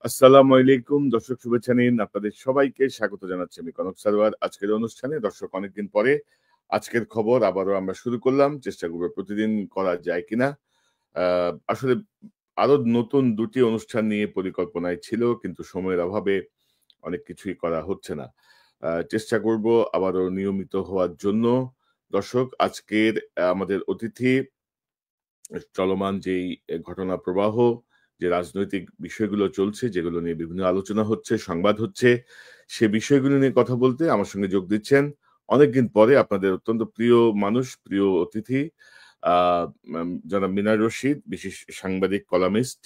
আসসালামু আলাইকুম দর্শক, শুভেচ্ছা নিন। আপনাদের সবাইকে স্বাগত জানাচ্ছি আমি কনক সারোয়ার। আজকের অনুষ্ঠানে দর্শক, অনেকদিন পরে আজকের খবর আবারও আমরা শুরু করলাম। চেষ্টা করব প্রতিদিন করা যায় কিনা। আসলে আরো নতুন ২ টি অনুষ্ঠান নিয়ে পরিকল্পনায় ছিল, কিন্তু সময়ের অভাবে অনেক কিছুই করা হচ্ছে না। চেষ্টা করব আবারও নিয়মিত হওয়ার জন্য। দর্শক, আজকের আমাদের অতিথি চলমান যেই ঘটনা প্রবাহ, যে রাজনৈতিক বিষয়গুলো চলছে, যেগুলো নিয়ে বিভিন্ন আলোচনা হচ্ছে, সংবাদ হচ্ছে, সে বিষয়গুলো নিয়ে কথা বলতে আমার সঙ্গে যোগ দিচ্ছেন অনেকদিন পরে আপনাদের অত্যন্ত প্রিয় মানুষ, প্রিয় অতিথি জনাব মিনার রশিদ, বিশেষ সাংবাদিক, কলামিস্ট।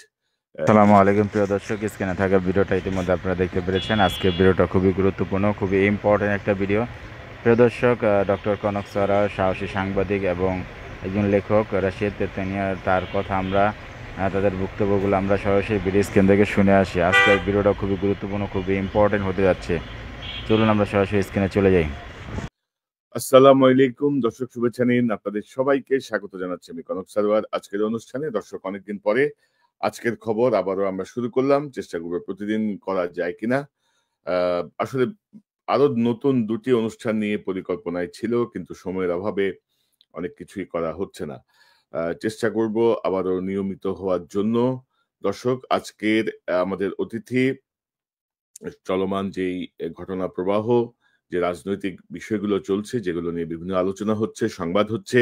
আসসালামু আলাইকুম প্রিয় দর্শক, স্ক্রিনে থাকা ভিডিওটা ইতিমধ্যে আপনারা দেখতে পেরেছেন। আজকের ভিডিওটা খুবই গুরুত্বপূর্ণ, খুবই ইম্পর্টেন্ট একটা ভিডিও। প্রিয় দর্শক, ডক্টর কনক সারা সাহসী সাংবাদিক এবং একজন লেখক রাশিদ তেতানিয়া, তার কথা আমরা তাদের বক্তব্যগুলো আমরা সরাসরি ভিডিও স্ক্রিন থেকে শুনে আসি। আজকের ভিডিওটা খুবই গুরুত্বপূর্ণ, খুবই ইম্পর্টেন্ট হতে যাচ্ছে। চলুন আমরা সরাসরি স্ক্রিনে চলে যাই। আসসালামু আলাইকুম দর্শক, শুভেচ্ছা নিন। আপনাদের সবাইকে স্বাগত জানাচ্ছি আমি কনক সারোয়ার। আজকের অনুষ্ঠানে দর্শক, অনেকদিন পরে আজকের খবর আবারও আমরা শুরু করলাম। চেষ্টা করব প্রতিদিন করা যায় কিনা। আসলে আরো নতুন ২ টি অনুষ্ঠান নিয়ে পরিকল্পনায় ছিল, কিন্তু সময়ের অভাবে অনেক কিছুই করা হচ্ছে না। চেষ্টা করব আবারও নিয়মিত হওয়ার জন্য। দর্শক, আজকের আমাদের অতিথি চলমান যেই ঘটনা প্রবাহ, যে রাজনৈতিক বিষয়গুলো চলছে, যেগুলো নিয়ে বিভিন্ন আলোচনা হচ্ছে, সংবাদ হচ্ছে,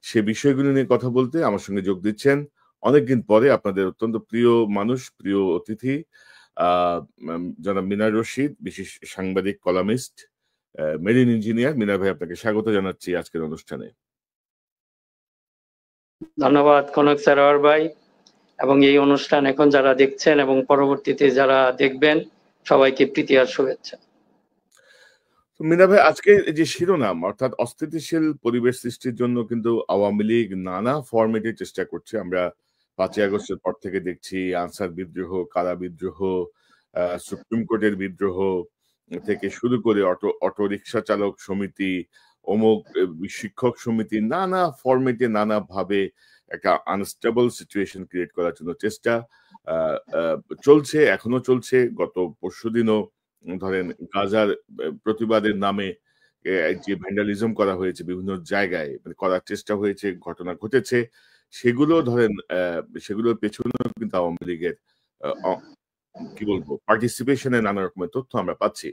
সে বিষয়গুলো নিয়ে কথা বলতে আমার সঙ্গে যোগ দিচ্ছেন অনেকদিন পরে আপনাদের অত্যন্ত প্রিয় মানুষ, প্রিয় অতিথি জনাব মিনার রশিদ, বিশেষ সাংবাদিক, কলামিস্ট, মেরিন ইঞ্জিনিয়ার। মিনার ভাই, আপনাকে স্বাগত জানাচ্ছি আজকের অনুষ্ঠানে। ধন্যবাদ কনক সারোয়ার ভাই, এবং এই অনুষ্ঠান এখন যারা দেখছেন এবং পরবর্তীতে যারা দেখবেন, সবাইকে প্রীতি আর শুভেচ্ছা। মিনা ভাই, আজকে যে শিরোনাম, অর্থাৎ অস্থিতিশীল পরিবেশ সৃষ্টির জন্য কিন্তু আওয়ামী লীগ নানা ফরম্যাটে চেষ্টা করছে। আমরা ৫ই আগস্টের পর থেকে দেখছি আনসার বিদ্রোহ, কারা বিদ্রোহ, সুপ্রিম কোর্টের বিদ্রোহ থেকে শুরু করে অটো রিক্সা চালক সমিতি, অমুক শিক্ষক সমিতি, নানা ফরম্যাটে নানা ভাবে একটা আনস্টেবল সিচুয়েশন ক্রিয়েট করার জন্য চেষ্টা চলছে, এখনো চলছে। গত পরশুদিনও ধরেন গাজার প্রতিবাদের নামে যে ভ্যান্ডালিজম করা হয়েছে বিভিন্ন জায়গায়, মানে করার চেষ্টা হয়েছে, ঘটনা ঘটেছে, সেগুলো ধরেন সেগুলোর পেছনেও কিন্তু আওয়ামী লীগের কি বলবো, পার্টিসিপেশনের নানা রকমের তথ্য আমরা পাচ্ছি।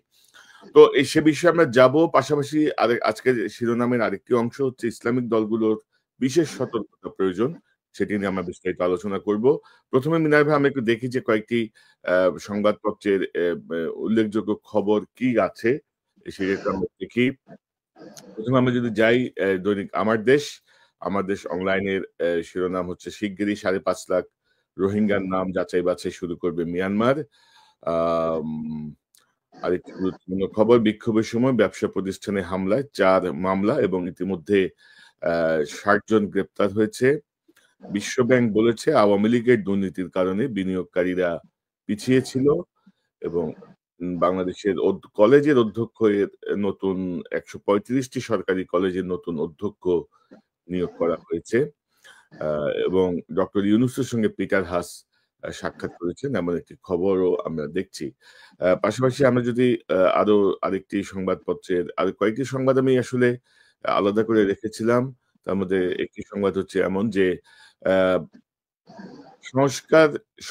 তো সে বিষয়ে আমরা যাব। পাশাপাশি আজকের শিরোনামের আরেকটি অংশ হচ্ছে ইসলামিক দলগুলোর বিশেষ সতর্কতা প্রয়োজন, সেটি নিয়ে আমরা বিস্তারিত আলোচনা করব। প্রথমে মিনার ভাই, আমরা একটু দেখি যে কয়েকটি সংবাদপত্রের উল্লেখযোগ্য খবর কি আছে, সেটা একটু আমরা দেখি। প্রথমে আমরা যদি যাই দৈনিক আমার দেশ অনলাইনের শিরোনাম হচ্ছে শিগগিরই ৫.৫ লাখ রোহিঙ্গার নাম যাচাই বাছাই শুরু করবে মিয়ানমার। আম আরেকটি গুরুত্বপূর্ণ খবর, বিক্ষোভের সময় ব্যবসা প্রতিষ্ঠানে হামলায় ৪ মামলা এবং ইতিমধ্যে ৬০ জন গ্রেপ্তার হয়েছে। বিশ্বব্যাংক বলেছে আওয়ামী লীগের দুর্নীতির কারণে বিনিয়োগকারীরা পিছিয়ে ছিল এবং বাংলাদেশের কলেজের অধ্যক্ষ এর নতুন ১৩৫টি সরকারি কলেজের নতুন অধ্যক্ষ নিয়োগ করা হয়েছে এবং ডক্টর ইউনূসের সঙ্গে পিটার হাস সাক্ষাৎ করেছেন, এমন একটি খবরও আমরা দেখছি। পাশাপাশি আমরা যদি আরো আরেকটি সংবাদপত্রের আরো কয়েকটি সংবাদ আমি আসলে আলাদা করে রেখেছিলাম। তার মধ্যে একটি সংবাদ হচ্ছে এমন যে আহ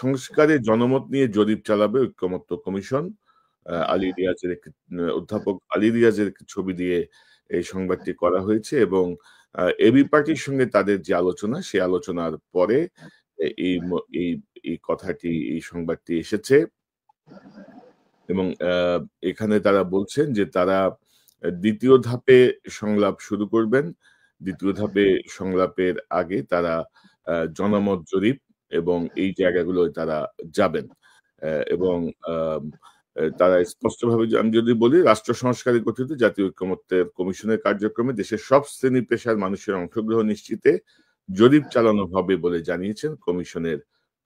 সংস্কারে জনমত নিয়ে জরিপ চালাবে ঐক্যমত্য কমিশন। আলী রিয়াজের একটি অধ্যাপক আলী রিয়াজের একটি ছবি দিয়ে এই সংবাদটি করা হয়েছে এবং এবি পার্টির সঙ্গে তাদের যে আলোচনা, সেই আলোচনার পরে এই এই এই কথাটি, এই সংবাদটি এসেছে এবং এখানে তারা বলছেন যে তারা দ্বিতীয় ধাপে সংলাপ শুরু করবেন। দ্বিতীয় ধাপে সংলাপের আগে তারা জনমত জরিপ এবং এই জায়গাগুলোয় তারা যাবেন এবং তারা স্পষ্টভাবে, আমি যদি বলি, রাষ্ট্র সংস্কারে গঠিত জাতীয় ঐক্যমত্যের কমিশনের কার্যক্রমে দেশের সব শ্রেণী পেশার মানুষের অংশগ্রহণ নিশ্চিতে জরিপ চালানো হবে বলে জানিয়েছেন কমিশনের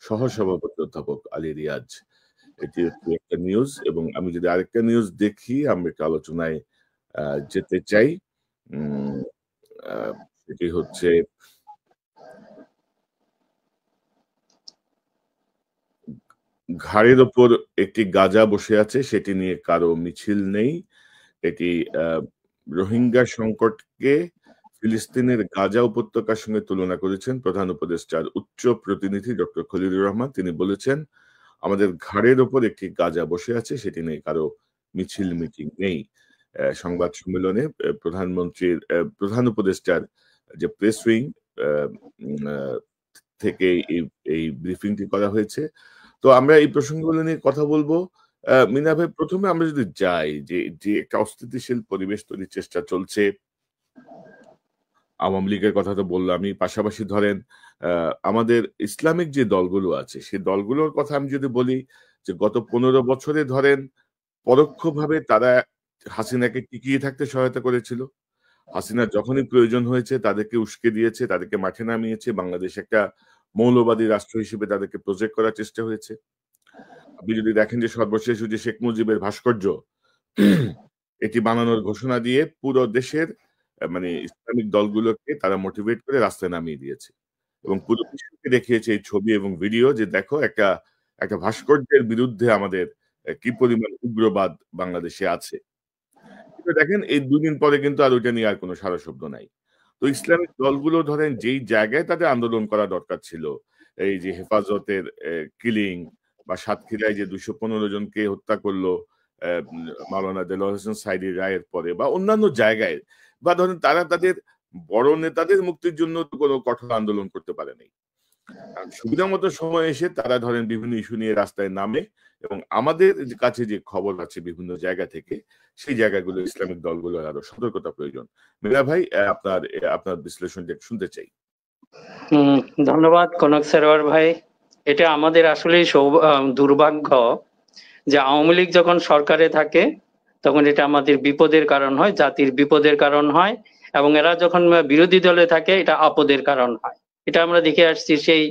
সহসভাপতি অধ্যাপক আলী রিয়াজ। এটি হচ্ছে একটা নিউজ এবং আমি যদি আরেকটা নিউজ দেখি, আমরা একটা আলোচনায় যেতে চাই। সেটি হচ্ছে ঘাড়ের ওপর একটি গাজা বসে আছে, সেটি নিয়ে কারো মিছিল নেই। এটি রোহিঙ্গা সংকটকে ফিলিস্তিনের গাজা উপত্যকার সঙ্গে তুলনা করেছেন প্রধান উপদেষ্টার উচ্চ প্রতিনিধি ডক্টর খলিলুর রহমান। তিনি বলেছেন, আমাদের ঘাড়ের ওপর একটি গাজা বসে আছে, সেটি নিয়ে কারো মিছিল মিটিং নেই। সংবাদ সম্মেলনে প্রধান উপদেষ্টার যে প্রেস উইং থেকে এই ব্রিফিংটি করা হয়েছে। তো আমরা এই প্রসঙ্গগুলো নিয়ে কথা বলবো। মিনা ভাই, প্রথমে আমরা যদি যাই যে একটা অস্থিতিশীল পরিবেশ তৈরির চেষ্টা চলছে, আওয়ামী লীগের কথা তো বললামই, পাশাপাশি ধরেন আমাদের ইসলামিক যে দলগুলো আছে সেই দলগুলোর কথা আমি যদি বলি, যে গত 15 বছরে ধরেন পরোক্ষভাবে তারা হাসিনাকে টিকিয়ে থাকতে সহায়তা করেছিল। হাসিনার যখনই প্রয়োজন হয়েছে তাদেরকে উস্কে দিয়েছে, তাদেরকে মাঠে নামিয়েছে। বাংলাদেশ একটা মৌলবাদী রাষ্ট্র হিসেবে তাদেরকে প্রজেক্ট করার চেষ্টা হয়েছে। আপনি যদি দেখেন যে সর্বশেষ যে শেখ মুজিবের ভাস্কর্য, এটি বানানোর ঘোষণা দিয়ে পুরো দেশের মানে ইসলামিক দলগুলোকে তারা মোটিভেট করে রাস্তায় নামিয়ে দিয়েছে এবং পুরো বিশ্বকে দেখিয়েছে এই ছবি এবং ভিডিও, যে দেখো একটা ভাস্কর্যের বিরুদ্ধে আমাদের কি পরিমাণ উগ্রবাদ বাংলাদেশে আছে। কিন্তু দেখেন এই 2 দিন পরে কিন্তু আর ওইটা নিয়ে আর কোনো সারা শব্দ নাই। তো ইসলামিক দলগুলো ধরেন যেই জায়গায় তাদের আন্দোলন করা দরকার ছিল, এই যে হেফাজতের কিলিং বা সাতক্ষীরায় যে 215 জনকে হত্যা করলো মাওলানা দেলোয়ার হোসেন সাইদির রায়ের পরে, বা অন্যান্য জায়গায়, বা ধরেন তারা তাদের বড় নেতাদের মুক্তির জন্য তো কোনো কঠোর আন্দোলন করতে পারে নাই। সুবিধা মতো সময় এসে তারা ধরেন বিভিন্ন ইস্যু নিয়ে রাস্তায় নামে এবং আমাদের কাছে যে খবর আছে বিভিন্ন জায়গা থেকে, সেই জায়গাগুলো ইসলামিক দলগুলোর আরো সতর্কতা প্রয়োজন। মিরা ভাই, আপনার বিশ্লেষণটা শুনতে চাই। ধন্যবাদ কনক সারোয়ার ভাই। এটা আমাদের আসলে দুর্ভাগ্য যে আওয়ামী লীগ যখন সরকারে থাকে তখন এটা আমাদের বিপদের কারণ হয়, জাতির বিপদের কারণ হয়, এবং এরা যখন বিরোধী দলে থাকে এটা আপদের কারণ হয়। এটা আমরা দেখে আসছি সেই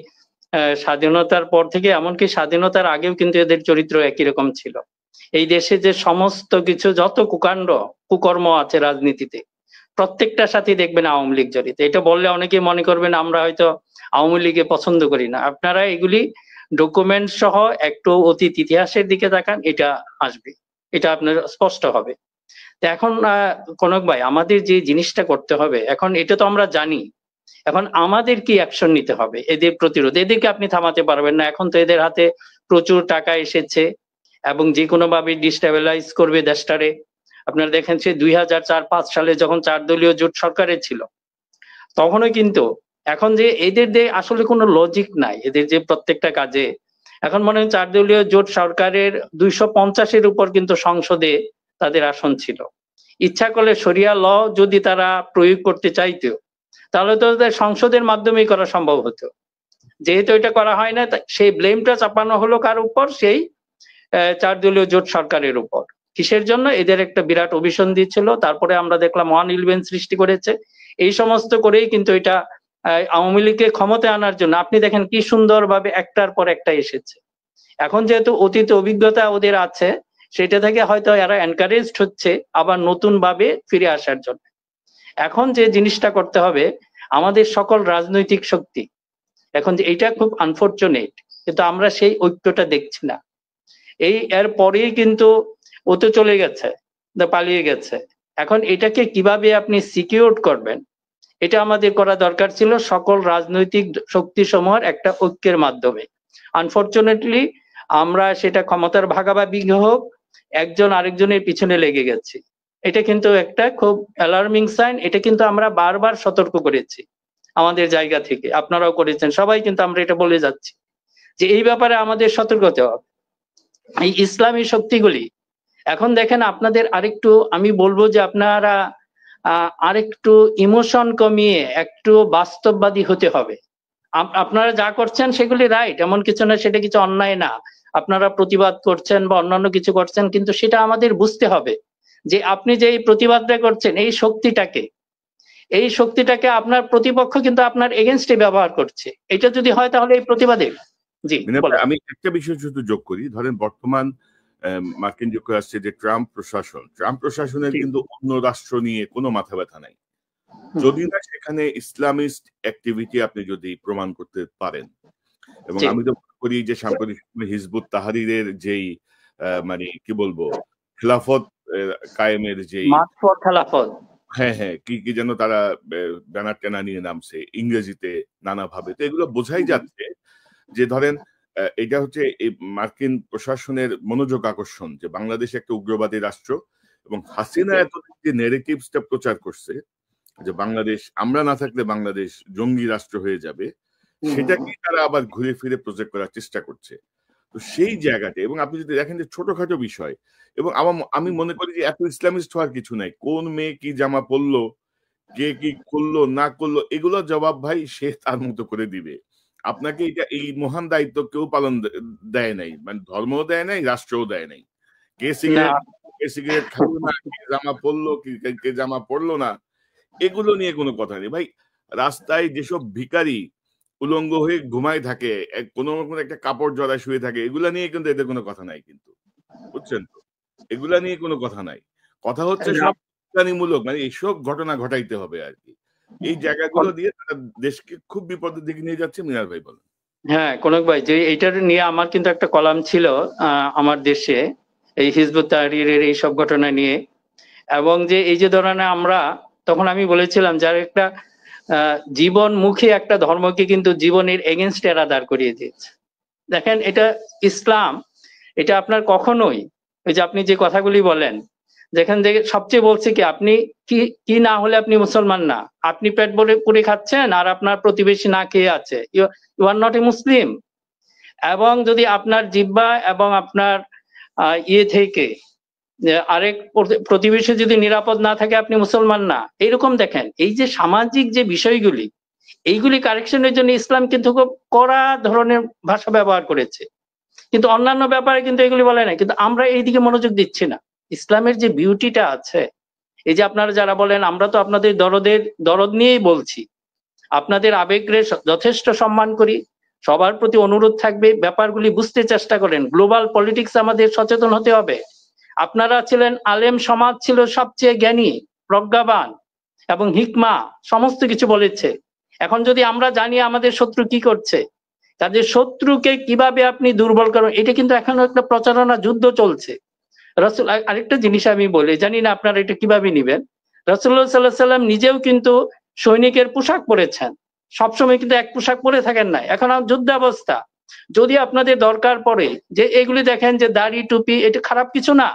স্বাধীনতার পর থেকে, এমনকি স্বাধীনতার আগেও কিন্তু এদের চরিত্র একই রকম ছিল। এই দেশে যে সমস্ত কিছু যত কুকর্ম আছে রাজনীতিতে, প্রত্যেকটার সাথে দেখবেন আওয়ামী লীগ জড়িত। এটা বললে অনেকে মনে করবেন আমরা হয়তো আওয়ামী লীগে পছন্দ করি না। আপনারা এগুলি ডকুমেন্ট সহ একটু অতীত ইতিহাসের দিকে তাকান, এটা আসবে, এটা আপনার স্পষ্ট হবে। তো এখন কনক ভাই, আমাদের যে জিনিসটা করতে হবে এখন, এটা তো আমরা জানি, এখন আমাদের কি অ্যাকশন নিতে হবে এদের প্রতিরোধ। এদেরকে আপনি থামাতে পারবেন না, এখন তো এদের হাতে প্রচুর টাকা এসেছে এবং যে কোনো ভাবে ডিস্টেবিলাইজ করবে দেশটারে। আপনারা দেখেন সে 2004-5 সালে যখন 4 দলীয় জোট সরকারে ছিল তখনও কিন্তু, এখন যে এদের যে আসলে কোনো লজিক নাই এদের যে প্রত্যেকটা কাজে। এখন মনে হয় 4 দলীয় জোট সরকারের 250-এর উপর কিন্তু সংসদে তাদের আসন ছিল। ইচ্ছা করলে শরিয়া ল যদি তারা প্রয়োগ করতে চাইতো তাহলে তো সংসদের মাধ্যমেই করা সম্ভব হতো। যেহেতু এটা করা হয় না, সেই ব্লেমটা চাপানো হলো কার উপর? সেই 4 দলীয় জোট সরকারের উপর। কিসের জন্য? এদের একটা বিরাট অভিসন্ধি ছিল, তারপরে আমরা দেখলাম 111 সৃষ্টি করেছে। এই সমস্ত করেই কিন্তু এটা আওয়ামী লীগকে ক্ষমতায় আনার জন্য আপনি দেখেন কি সুন্দরভাবে একটার পর একটা এসেছে। এখন যেহেতু অতীত অভিজ্ঞতা ওদের আছে, সেটা থেকে হয়তো এরা এনকারেজড হচ্ছে আবার নতুন ভাবে ফিরে আসার জন্য। এখন যে জিনিসটা করতে হবে, আমাদের সকল রাজনৈতিক শক্তি, এখন যে এটা খুব আনফরচুনেট, কিন্তু আমরা সেই ঐক্যটা দেখছি না। এর পরেই কিন্তু ও তো চলে গেছে, পালিয়ে গেছে। এখন এটাকে কিভাবে আপনি সিকিউর করবেন, এটা আমাদের করা দরকার ছিল সকল রাজনৈতিক শক্তি সমূহের একটা ঐক্যের মাধ্যমে। আনফরচুনেটলি আমরা সেটা ক্ষমতার ভাগাভাগি হোক, একজন আরেকজনের পিছনে লেগে গেছি। এটা কিন্তু একটা খুব অ্যালার্মিং সাইন। এটা কিন্তু আমরা বারবার সতর্ক করেছি আমাদের জায়গা থেকে, আপনারাও করেছেন, সবাই কিন্তু আমরা এটা বলে যাচ্ছি যে এই ব্যাপারে আমাদের সতর্ক হতে হবে। এই ইসলামী শক্তিগুলি এখন দেখেন, আপনাদের আরেকটু আমি বলবো যে আপনারা আরেকটু ইমোশন কমিয়ে একটু বাস্তববাদী হতে হবে। আপনারা যা করছেন সেগুলি রাইট, এমন কিছু না, সেটা কিছু অন্যায় না। আপনারা প্রতিবাদ করছেন বা অন্যান্য কিছু করছেন, কিন্তু সেটা আমাদের বুঝতে হবে যে আপনি যে এই প্রতিবাদটা করছেন এই শক্তিটাকে আপনার প্রতিপক্ষ কিন্তু আপনার এগেনস্টে ব্যবহার করছে। এটা যদি হয় তাহলে এই প্রতিবাদে জি আমি একটা বিষয় শুধু যোগ করি। ধরেন বর্তমান মার্কিন যুক্তরাষ্ট্রের যে ট্রাম্প প্রশাসনের কিন্তু অন্য রাষ্ট্র নিয়ে কোনো মাথা ব্যথা নাই, যদি না সেখানে ইসলামিস্ট অ্যাক্টিভিটি আপনি যদি প্রমাণ করতে পারেন। এবং আমি তো করি যে সাম্প্রতিক সময়ে হিজবুত তাহরীরের যেই মানে কি বলবো খেলাফত কায়েমের যেই মাঠ ফর খেলাফত, হ্যাঁ হ্যাঁ কি কি যেন তারা ব্যানার টেনা নিয়ে নামছে ইংরেজিতে নানাভাবে, তো এগুলো বোঝাই যাচ্ছে যে ধরেন এটা হচ্ছে এই মার্কিন প্রশাসনের মনোযোগ আকর্ষণ যে বাংলাদেশ একটা উগ্রবাদী রাষ্ট্র, এবং হাসিনা এত যে নেগেটিভসটা প্রচার করছে যে বাংলাদেশ আমরা না থাকলে বাংলাদেশ জঙ্গি রাষ্ট্র হয়ে যাবে, সেটাকে তারা আবার ঘুরে ফিরে প্রজেক্ট করার চেষ্টা করছে। তো সেই জায়গাতে, এবং আপনি যদি দেখেন যে ছোটখাটো বিষয়, এবং আমি মনে করি যে এত ইসলামিস্ট হওয়ার কিছু নাই, কোন মেয়ে কি জামা পরলো, কে কি করলো না করলো, এগুলো জবাব ভাই সে তার মতো করে দিবে। আপনাকে এটা এই মহান দায়িত্ব কেউ পালন দেয় নাই, মানে ধর্মও দেয় নাই, রাষ্ট্রও দেয় নাই। কে সিগারেট খাবো না, কে জামা পরলো কে জামা পরলো না, এগুলো নিয়ে কোনো কথা নেই ভাই। রাস্তায় যেসব ভিখারি উলঙ্গ হয়ে ঘুমায় থাকে, কোনো একটা কাপড় জড়ায় শুয়ে থাকে, এগুলা নিয়ে কিন্তু এদের কোনো কথা নাই কিন্তু, বুঝছেন তো? এগুলা নিয়ে কোনো কথা নাই, কথা হচ্ছে সব মূলক, মানে এইসব ঘটনা ঘটাইতে হবে আর কি। এই জায়গাগুলো দিয়ে তারা দেশকে খুব বিপদের দিকে নিয়ে যাচ্ছে। মিনার ভাই বলেন। হ্যাঁ কনক ভাই, যে এইটার নিয়ে আমার কিন্তু একটা কলাম ছিল আমার দেশে, এই হিজবুত তাহরীরের এই সব ঘটনা নিয়ে, এবং যে এই যে ধরনের আমরা তখন আমি বলেছিলাম যার একটা জীবনমুখী একটা ধর্মকে কিন্তু জীবনের এগেনস্টে এরা দাঁড় করিয়ে দিয়েছে। দেখেন এটা ইসলাম, এটা আপনার কখনোই ওই যে আপনি যে কথাগুলি বলেন, যেখান থেকে সবচেয়ে বলছে কি আপনি কি না হলে আপনি মুসলমান না, আপনি পেট ভরে পুরি খাচ্ছেন আর আপনার প্রতিবেশী না খেয়ে আছে, ইউ আর নট এ মুসলিম। এবং যদি আপনার জিহ্বা এবং আপনার ইয়ে থেকে আরেক প্রতিবেশী যদি নিরাপদ না থাকে আপনি মুসলমান না, এইরকম দেখেন এই যে সামাজিক যে বিষয়গুলি, এইগুলি কারেকশনের জন্য ইসলাম কিন্তু খুব কড়া ধরনের ভাষা ব্যবহার করেছে, কিন্তু অন্যান্য ব্যাপারে কিন্তু এগুলি বলে না। কিন্তু আমরা এইদিকে মনোযোগ দিচ্ছি না। ইসলামের যে বিউটিটা আছে, এই যে আপনারা যারা বলেন আমরা তো আপনাদের দরদ নিয়েই বলছি, আপনাদের আবেগের যথেষ্ট সম্মান করি, সবার প্রতি অনুরোধ থাকবে ব্যাপারগুলি বুঝতে চেষ্টা করেন। গ্লোবাল পলিটিক্স আমাদের সচেতন হতে হবে। আপনারা ছিলেন, আলেম সমাজ ছিল সবচেয়ে জ্ঞানী, প্রজ্ঞাবান এবং হিকমা, সমস্ত কিছু বলেছে। এখন যদি আমরা জানি আমাদের শত্রু কি করছে, তাদের শত্রুকে কিভাবে আপনি দুর্বল করেন, এটা কিন্তু এখনো একটা প্রচারণা যুদ্ধ চলছে। রাসূল আরেকটা জিনিস আমি বলি, জানি না আপনারা এটা কিভাবে নিবেন, রাসূলুল্লাহ সাল্লাল্লাহু আলাইহি সাল্লাম নিজেও কিন্তু সৈনিকের পোশাক পরেছেন, সবসময় কিন্তু এক পোশাক পরে থাকেন না। এখন যুদ্ধাবস্থা, যদি আপনাদের দরকার পড়ে যে এগুলি দেখেন যে দাড়ি টুপি এটা খারাপ কিছু না,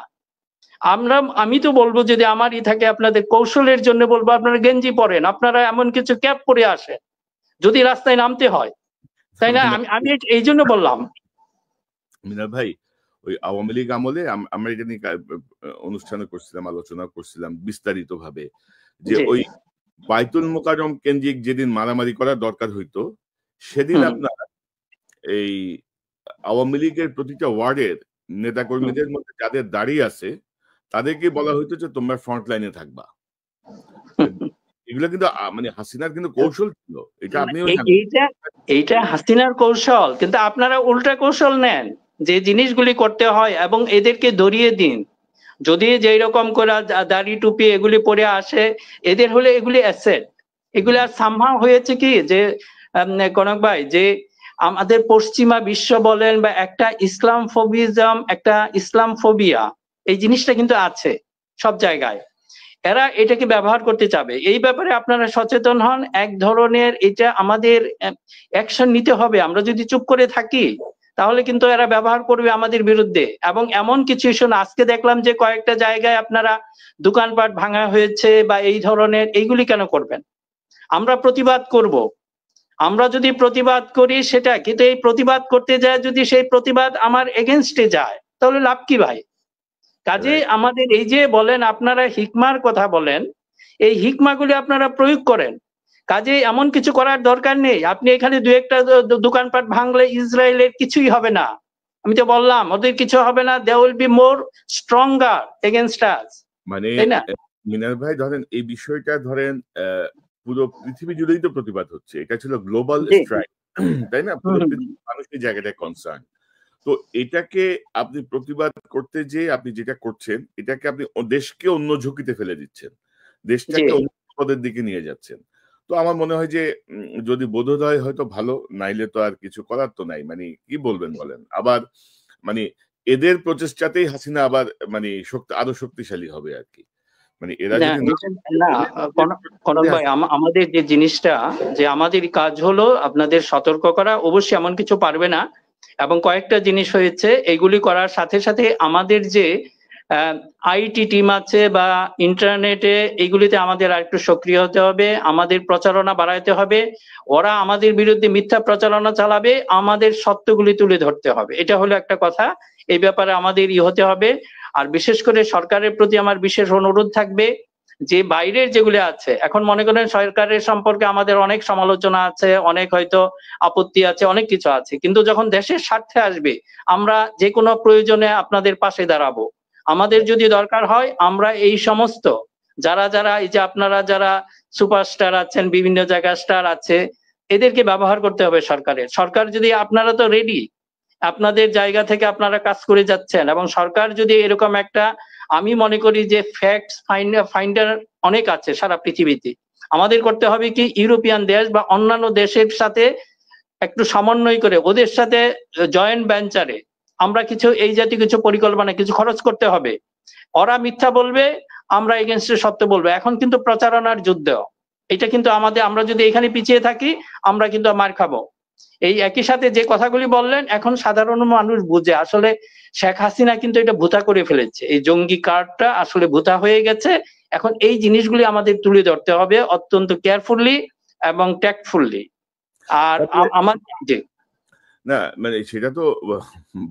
আমি তো বলবো যদি আমারই থাকে আপনাদের কৌশলের জন্য বলবো আপনারা গেঞ্জি পরেন, আপনারা এমন কিছু ক্যাপ পরে আসেন যদি রাস্তায় নামতে হয়, তাই না? আমি এই জন্য বললাম। মিনার ভাই, ওই আওয়ামী লীগ আমলে আমরা এটা নিয়ে অনুষ্ঠানে করছিলাম, আলোচনা করছিলাম বিস্তারিত ভাবে, যে ওই বাইতুল মোকাররম কেন্দ্রিক যেদিন মারামারি করার দরকার হইতো, সেদিন আপনার এই আওয়ামী লীগের প্রতিটা ওয়ার্ডের নেতা কর্মীদের মধ্যে যাদের দাঁড়িয়ে আছে তাদেরকে বলা হইতো যে তোমরা ফ্রন্ট লাইনে থাকবা। এগুলো কিন্তু মানে হাসিনার কিন্তু কৌশল ছিল, এটা আপনিও এইটা হাসিনার কৌশল, কিন্তু আপনারা উল্টা কৌশল নেন যে জিনিসগুলি করতে হয় এবং এদেরকে ধরিয়ে দিন। যদি যেই রকম করে দাড়ি টুপি এগুলি পরে আসে, এদের হলে এগুলি অ্যাসেট। এগুলি আর সামহাও হয়েছে কি যে কনক ভাই, যে আমাদের পশ্চিমা বিশ্ব বলেন বা একটা ইসলাম ফোবিজম, একটা ইসলাম ফোবিয়া, এই জিনিসটা কিন্তু আছে সব জায়গায়। এরা এটাকে ব্যবহার করতে চাবে। এই ব্যাপারে আপনারা সচেতন হন। এক ধরনের এটা আমাদের অ্যাকশন নিতে হবে। আমরা যদি চুপ করে থাকি তাহলে কিন্তু এরা ব্যবহার করবে আমাদের বিরুদ্ধে। এবং এমন কিছু ইস্যু, আজকে দেখলাম যে কয়েকটা জায়গায় আপনারা দোকানপাট ভাঙা হয়েছে বা এই ধরনের, এইগুলি কেন করবেন? আমরা প্রতিবাদ করব। আমরা যদি প্রতিবাদ করি সেটা, কিন্তু এই প্রতিবাদ করতে যায় যদি সেই প্রতিবাদ আমার এগেনস্টে যায় তাহলে লাভ কি ভাই? কাজে আমাদের এই যে বলেন আপনারা হিকমার কথা বলেন, এই হিকমাগুলি আপনারা প্রয়োগ করেন। কাজে এমন কিছু করার দরকার নেই। আপনি এখানে দু একটা দোকানপাট ভাঙলে ইসরায়েলের কিছুই হবে না। আমি তো বললাম ওদের কিছু হবে না, they will be more stronger against us. মানে মিনার ভাই ধরেন এই বিষয়টা ধরেন পুরো পৃথিবী জুড়েই তো প্রতিবাদ হচ্ছে, এটা ছিল গ্লোবাল স্ট্রাইক, তাই না? পুরো পৃথিবীর মানুষ এই জায়গাটায় কনসার্ন। তো এটাকে আপনি প্রতিবাদ করতে যে আপনি যেটা করছেন, এটাকে আপনি দেশকে অন্য ঝুঁকিতে ফেলে দিচ্ছেন, দেশটাকে অন্য পদের দিকে নিয়ে যাচ্ছেন। তো তো আমার মনে হয় যে যদি বোধোদয় হয়তো ভালো, নাইলে তো আর কিছু করার তো নাই। মানে কি বলবেন বলেন? আবার মানে এদের প্রচেষ্টাতেই হাসিনা আবার মানে আরো শক্তিশালী হবে আরকি। মানে এরা না যদি না কনক ভাই, আমাদের যে জিনিসটা, যে আমাদের কাজ হলো আপনাদের সতর্ক করা, অবশ্যই এমন কিছু পারবে না। এবং কয়েকটা জিনিস হয়েছে, এগুলি করার সাথে সাথে আমাদের যে আইটি টিম আছে বা ইন্টারনেটে, এগুলিতে আমাদের আরেকটু সক্রিয় হতে হবে, আমাদের প্রচারণা বাড়াইতে হবে। ওরা আমাদের বিরুদ্ধে মিথ্যা প্রচারণা চালাবে, আমাদের সত্যগুলি তুলে ধরতে হবে, এটা হলো একটা কথা। এই ব্যাপারে আমাদের হতে হবে। আর বিশেষ করে সরকারের প্রতি আমার বিশেষ অনুরোধ থাকবে, যে বাইরের যেগুলি আছে, এখন মনে করেন সরকারের সম্পর্কে আমাদের অনেক সমালোচনা আছে, অনেক হয়তো আপত্তি আছে, অনেক কিছু আছে, কিন্তু যখন দেশের স্বার্থে আসবে আমরা যে কোনো প্রয়োজনে আপনাদের পাশে দাঁড়াবো। আমাদের যদি দরকার হয় আমরা এই সমস্ত যারা যারা এই যে আপনারা যারা সুপারস্টার আছেন, বিভিন্ন জায়গায় স্টার আছে, এদেরকে ব্যবহার করতে হবে সরকারের। সরকার যদি, আপনারা তো রেডি, আপনাদের জায়গা থেকে আপনারা কাজ করে যাচ্ছেন, এবং সরকার যদি এরকম একটা, আমি মনে করি যে ফ্যাক্টস ফাইন্ডার অনেক আছে সারা পৃথিবীতে। আমাদের করতে হবে কি, ইউরোপিয়ান দেশ বা অন্যান্য দেশের সাথে একটু সমন্বয় করে ওদের সাথে জয়েন্ট ভেঞ্চারে আমরা কিছু এই জাতীয় কিছু পরিকল্পনা, কিছু খরচ করতে হবে। ওরা মিথ্যা বলবে, আমরা এগেনস্টে সত্য বলবো। এখন কিন্তু প্রচারণার যুদ্ধ, এটা কিন্তু আমাদের, আমরা যদি এখানে পিছিয়ে থাকি আমরা কিন্তু মার খাবো। এই একই সাথে যে কথাগুলি বললেন, এখন সাধারণ মানুষ বুঝে আসলে শেখ হাসিনা কিন্তু এটা ভুতা করে ফেলেছে, এই জঙ্গি কার্ডটা আসলে ভুতা হয়ে গেছে। এখন এই জিনিসগুলি আমাদের তুলে ধরতে হবে অত্যন্ত কেয়ারফুললি এবং ট্যাক্টফুললি। আর আমার যে না মানে সেটা তো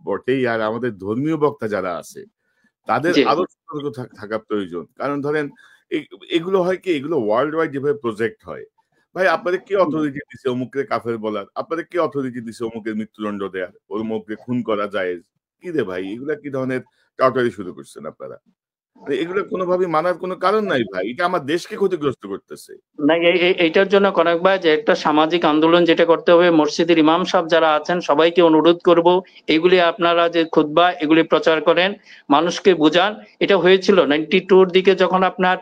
বটেই। আর আমাদের ধর্মীয় বক্তা যারা আছে তাদের জি আরো সতর্ক থাকা প্রয়োজন। কারণ ধরেন এগুলো হয় কি, এগুলো ওয়ার্ল্ড ওয়াইড যেভাবে প্রজেক্ট হয়, ভাই আপনাদের কে অথরিটি দিছে অমুককে কাফের বলার? আপনাদের কে অথরিটি দিছে অমুকের মৃত্যুদণ্ড দেওয়ার, অমুককে খুন করা যায়? কি রে ভাই, এগুলা কি ধরনের টাউটারি শুরু করছেন আপনারা? মানে এগুলো কোনোভাবেই মানার কোনো কারণ নাই ভাই। এটা আমার দেশকে ক্ষতিগ্রস্ত করতেছে। না, এইটার জন্য কনক ভাই যে একটা সামাজিক আন্দোলন যেটা করতে হবে, মসজিদের ইমাম সাহেব যারা আছেন সবাইকে অনুরোধ করব, এগুলি আপনারা যে খুতবা এগুলি প্রচার করেন, মানুষকে বোঝান। এটা হয়েছিল 92-র দিকে যখন আপনার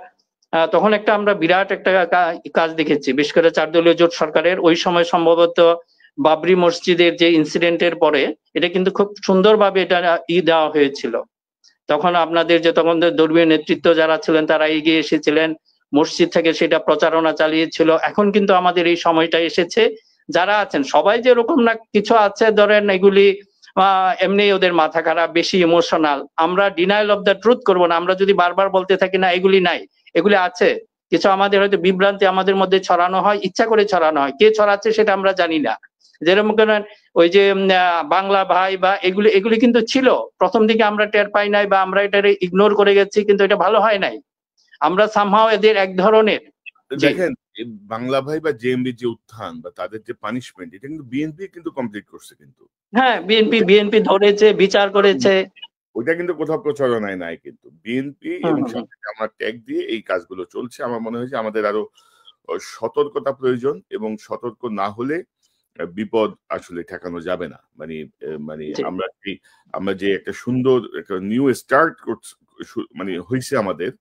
তখন একটা আমরা বিরাট একটা কাজ দেখেছি, বিশেষ করে 4 দলীয় জোট সরকারের ওই সময় সম্ভবত বাবরি মসজিদের যে ইনসিডেন্টের পরে এটা কিন্তু খুব সুন্দরভাবে এটা দেওয়া হয়েছিল। তখন আপনাদের যে তখন ধর্মীয় নেতৃত্ব যারা ছিলেন তারা এগিয়ে এসেছিলেন, মসজিদ থেকে সেটা প্রচারণা চালিয়েছিল। এখন কিন্তু আমাদের এই সময়টা এসেছে, যারা আছেন সবাই যেরকম না, কিছু আছে ধরেন এগুলি এমনি ওদের মাথা খারাপ, বেশি ইমোশনাল, আমরা ডিনায়াল অফ দ্য ট্রুথ করবো না। আমরা যদি বারবার বলতে থাকি না এগুলি নাই, এগুলি আছে, কিছু আমাদের হয়তো বিভ্রান্তি আমাদের মধ্যে ছড়ানো হয়, ইচ্ছা করে ছড়ানো হয়, কে ছড়াচ্ছে সেটা আমরা জানি না। যেরকম করেন ওই যে বাংলা ভাই বা এগুলি এগুলি কিন্তু ছিল, প্রথম দিকে আমরা টের পাই নাই বা আমরা এটারে ইগনোর করে গেছি, কিন্তু এটা ভালো হয় নাই। আমরা সামহাও এদের এক ধরনের দেখেন বাংলা ভাই বা জেএমবি যে উত্থান বা তাদের যে পানিশমেন্ট, এটা কিন্তু বিএনপি কিন্তু কমপ্লিট করছে কিন্তু। হ্যাঁ, বিএনপি ধরেছে, বিচার করেছে। ওইটা কিন্তু কোথাও প্রচারণায় নাই কিন্তু। বিএনপি এবং সাথে আমার ট্যাগ দিয়ে এই কাজগুলো চলছে। আমার মনে হয় যে আমাদের আরো সতর্কতা প্রয়োজন, এবং সতর্ক না হলে বিপদ আসলে ঠেকানো যাবে না। মানে মানে আমরা যে একটা সুন্দর একটা নিউ স্টার্ট মানে হইছে আমাদের,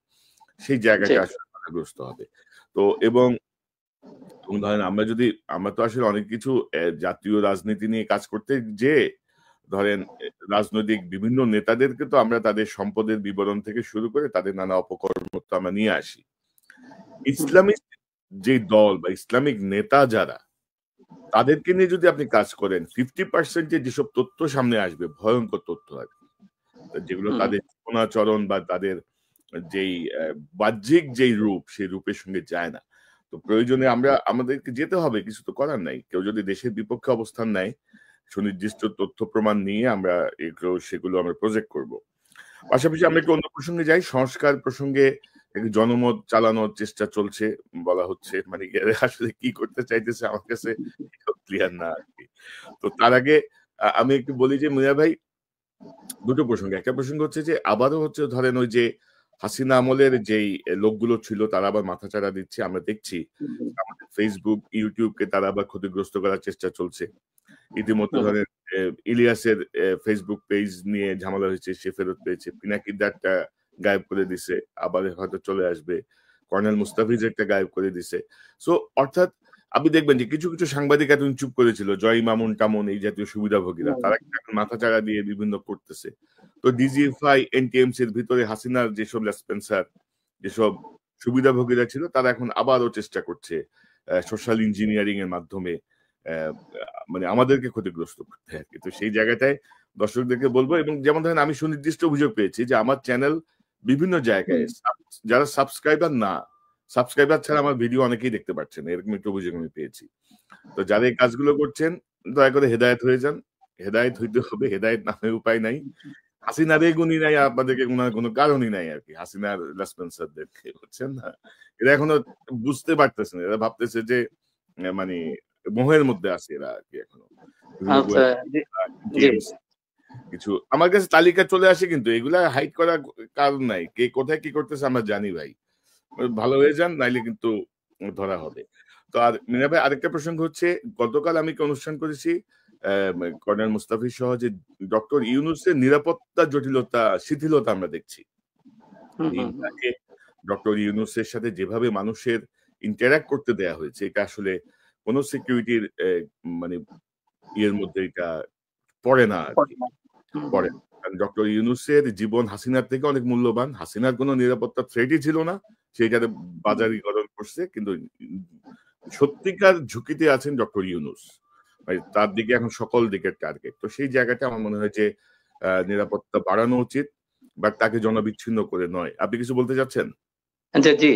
সেই জায়গাটা আসলে বাধাগ্রস্ত হবে। তো এবং ধরেন আমরা তো আসলে অনেক কিছু জাতীয় রাজনীতি নিয়ে কাজ করতে যেয়ে ধরেন রাজনৈতিক বিভিন্ন নেতাদেরকে তো আমরা তাদের সম্পদের বিবরণ থেকে শুরু করে তাদের নানা অপকর্ম তো আমরা নিয়ে আসি। ইসলামিক যে দল বা ইসলামিক নেতা যারা, তাদেরকে নিয়ে যদি আপনি কাজ করেন, 50% যেসব তথ্য সামনে আসবে ভয়ঙ্কর তথ্য আর কি, যেগুলো তাদের জীবনাচরণ বা তাদের যেই বাহ্যিক যেই রূপ, সেই রূপের সঙ্গে যায় না। তো প্রয়োজনে আমাদেরকে যেতে হবে, কিছু তো করার নাই। কেউ যদি দেশের বিপক্ষে অবস্থান নেয়, সুনির্দিষ্ট তথ্য প্রমাণ নিয়ে আমরা সেগুলো আমরা প্রজেক্ট করব। পাশাপাশি আমরা একটু অন্য প্রসঙ্গে যাই। সংস্কার প্রসঙ্গে জনমত চালানোর চেষ্টা চলছে বলা হচ্ছে। মানে আসলে কি করতে চাইতেছে আমার কাছে ক্লিয়ার না আর কি। তো তার আগে আমি একটু বলি যে মিয়া ভাই, দুটো প্রসঙ্গ। একটা প্রসঙ্গ হচ্ছে যে আবারও হচ্ছে ধরেন ওই যে হাসিনা আমলের যেই লোকগুলো ছিল তারা আবার মাথাচাড়া দিচ্ছে। আমরা দেখছি আমাদের ফেসবুক, ইউটিউবকে তারা আবার ক্ষতিগ্রস্ত করার চেষ্টা চলছে। ইতিমধ্যে ধরেন ইলিয়াসের ফেসবুক পেজ নিয়ে ঝামেলা হয়েছে, সে ফেরত পেয়েছে। পিনাকিদারটা গায়েব করে দিছে, আবার হয়তো চলে আসবে। কর্নেল মুস্তাফিজকে গায়েব করে দিছে। সো অর্থাৎ আপনি দেখবেন যে কিছু কিছু সাংবাদিক এতদিন চুপ করেছিল, জয় মামুন টামুন এই জাতীয় সুবিধাভোগীরা, তারা কিন্তু এখন মাথা চাড়া দিয়ে বিভিন্ন করতেছে। তো ডিজিএফআই এনটিএমসির ভিতরে হাসিনার যেসব লেসপেন্সার, যেসব সুবিধাভোগীরা ছিল, তারা এখন আবারও চেষ্টা করছে সোশ্যাল ইঞ্জিনিয়ারিং এর মাধ্যমে মানে আমাদেরকে ক্ষতিগ্রস্ত করতে আর কি। তো সেই জায়গাটায় দর্শকদেরকে বলবো, এবং যেমন ধরেন আমি সুনির্দিষ্ট অভিযোগ পেয়েছি যে আমার চ্যানেল বিভিন্ন জায়গায় যারা সাবস্ক্রাইবার ছাড়া আমার ভিডিও অনেকেই দেখতে পাচ্ছেন, এরকম একটা অভিযোগ আমি পেয়েছি। তো যারা এই কাজগুলো করছেন দয়া করে হেদায়েত হয়ে যান, হেদায়েত হইতে হবে, হেদায়েত নামে উপায় নাই। হাসিনার গুণী নাই, আপনাদেরকে কোনো কারণই নাই আর কি, হাসিনার রেসপন্সারদেরকে, বুঝছেন না? এরা এখনো বুঝতে পারতেছে না, এরা ভাবতেছে যে মানে মোহের মধ্যে আছে এরা আর কি এখনো। কিছু আমার কাছে তালিকা চলে আসে, কিন্তু এগুলা হাইড করার কারণ নাই, কে কোথায় কি করতেছে আমরা জানি ভাই। ভালো হয়ে যান, নাইলে কিন্তু ধরা হবে। তো আর মিনা ভাই আরেকটা প্রসঙ্গ হচ্ছে, গতকাল আমি একটা অনুষ্ঠান করেছি কর্নেল মুস্তাফিজ সহ, যে ডক্টর ইউনূসের নিরাপত্তা জটিলতা শিথিলতা আমরা দেখছি। ডক্টর ইউনূসের সাথে যেভাবে মানুষের ইন্টারঅ্যাক্ট করতে দেয়া হয়েছে, এটা আসলে কোন সিকিউরিটির মানে ইয়ের মধ্যে এটা পড়ে না আর কি, পড়ে। ডক্টর ইউনূসের জীবন হাসিনার থেকে অনেক মূল্যবান, হাসিনার কোনো নিরাপত্তা থ্রেটই ছিল না, সেইটাতে বাজারিকরণ করছে, কিন্তু সত্যিকার ঝুঁকিতে আছেন ডক্টর ইউনূস, তার দিকে এখন সকল দিকের টার্গেট। তো সেই জায়গাটা আমার মনে হয় যে নিরাপত্তা বাড়ানো উচিত, বাট তাকে জনবিচ্ছিন্ন করে নয়। আপনি কিছু বলতে চাচ্ছেন? জি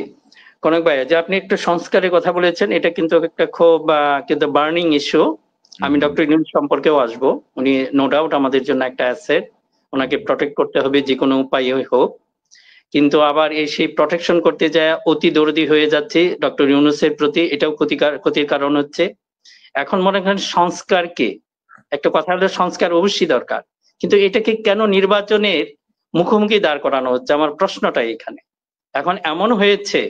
কনক ভাই, যে আপনি একটু সংস্কারের কথা বলেছেন, এটা কিন্তু একটা খুব কিন্তু বার্নিং ইস্যু। আমি ডক্টর ইউনূস সম্পর্কেও আসবো, উনি নো ডাউট আমাদের জন্য একটা অ্যাসেট, ওনাকে প্রটেক্ট করতে হবে যে কোনো উপায়ে হোক। কিন্তু আবার এই সেই প্রটেকশন করতে যায় অতি দরদি হয়ে যাচ্ছে ডক্টর ইউনূসের প্রতি, এটাও ক্ষতির কারণ হচ্ছে। এখন মনে করেন সংস্কারকে, একটা কথা হলো সংস্কার অবশ্যই দরকার, কিন্তু এটাকে কেন নির্বাচনের মুখোমুখি দাঁড় করানো হচ্ছে, আমার প্রশ্নটা এখানে। এখন এমন হয়েছে,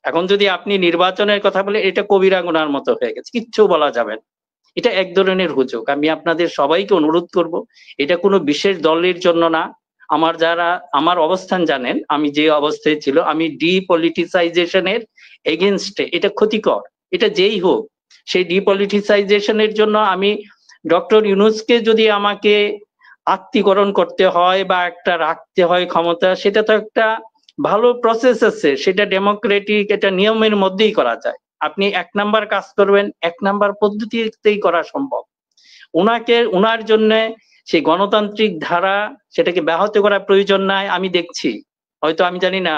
এখন যদি আপনি নির্বাচনের কথা বলে, এটা কবিরা গুনার মতো হয়ে গেছে, কিচ্ছু বলা যাবে না। এটা এক ধরনের হুজুগ। আমি আপনাদের সবাইকে অনুরোধ করব, এটা কোনো বিশেষ দলের জন্য না। আমার অবস্থান জানেন, আমি যে অবস্থায় ছিল, আমি ডিপলিটিসাইজেশনের এগেনস্টে, এটা ক্ষতিকর, এটা যেই হোক। সেই ডিপলিটিসাইজেশনের জন্য আমি ডক্টর ইউনূসকে যদি আমাকে আত্মীকরণ করতে হয় বা একটা রাখতে হয় ক্ষমতা, সেটা তো একটা ভালো প্রসেস আছে, সেটা ডেমোক্রেটিক, এটা নিয়মের মধ্যেই করা যায়। আপনি 1 নাম্বার কাজ করবেন, 1 নাম্বার পদ্ধতিতেই করা সম্ভব। ওনার জন্য সেই গণতান্ত্রিক ধারা, সেটাকে ব্যাহত করার প্রয়োজন নাই। আমি দেখছি, হয়তো আমি জানি না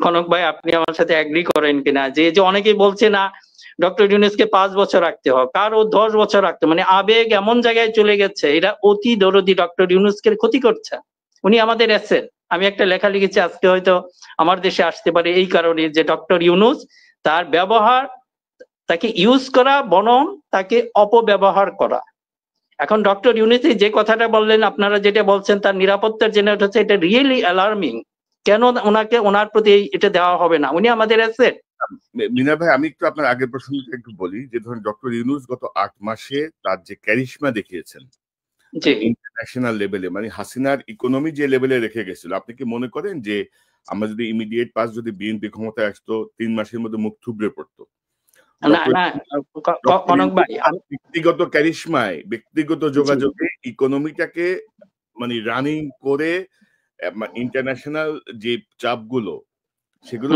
কনক ভাই আপনি আমার সাথে এগ্রি করেন কিনা, যে অনেকেই বলছে না ডক্টর ইউনূসকে 5 বছর রাখতে হবে, কারো 10 বছর রাখতে, মানে আবেগ এমন জায়গায় চলে গেছে, এটা অতি দরদি ডক্টর ইউনূসকে ক্ষতি করছে। উনি আমাদের অ্যাসেট। আমি একটা লেখা লিখেছি, আজকে হয়তো আমার দেশে আসতে পারে এই কারণে, যে ডক্টর ইউনূস, তার ব্যবহার, তাকে ইউজ করা বনাম তাকে অপব্যবহার করা। এখন ডক্টর ইউনূস যে কথাটা বললেন, আপনারা যেটা বলছেন তার নিরাপত্তার জেনারেট হচ্ছে, এটা রিয়েলি অ্যালার্মিং। কেন ওনার প্রতি এটা দেওয়া হবে না? উনি আমাদের অ্যাসেট। মিনা ভাই, আমি একটু আপনার আগের প্রসঙ্গটা একটু বলি, যে ধরুন ডক্টর ইউনূস গত 8 মাসে তার যে ক্যারিশমা দেখিয়েছেন ইন্টারন্যাশনাল লেভেলে, মানে হাসিনার ইকোনমি যে লেভেলে রেখে গেছিল, আপনি কি মনে করেন যে আমরা যদি ইমিডিয়েট পাস, যদি বিএনপি ক্ষমতায় আসতো, 3 মাসের মধ্যে মুখ থুবড়ে পড়তো? ব্যক্তিগত ক্যারিশমায়, ব্যক্তিগত যোগাযোগে ইকোনমিটাকে মানে রানিং করে, ইন্টারন্যাশনাল যে চাপগুলো সেগুলো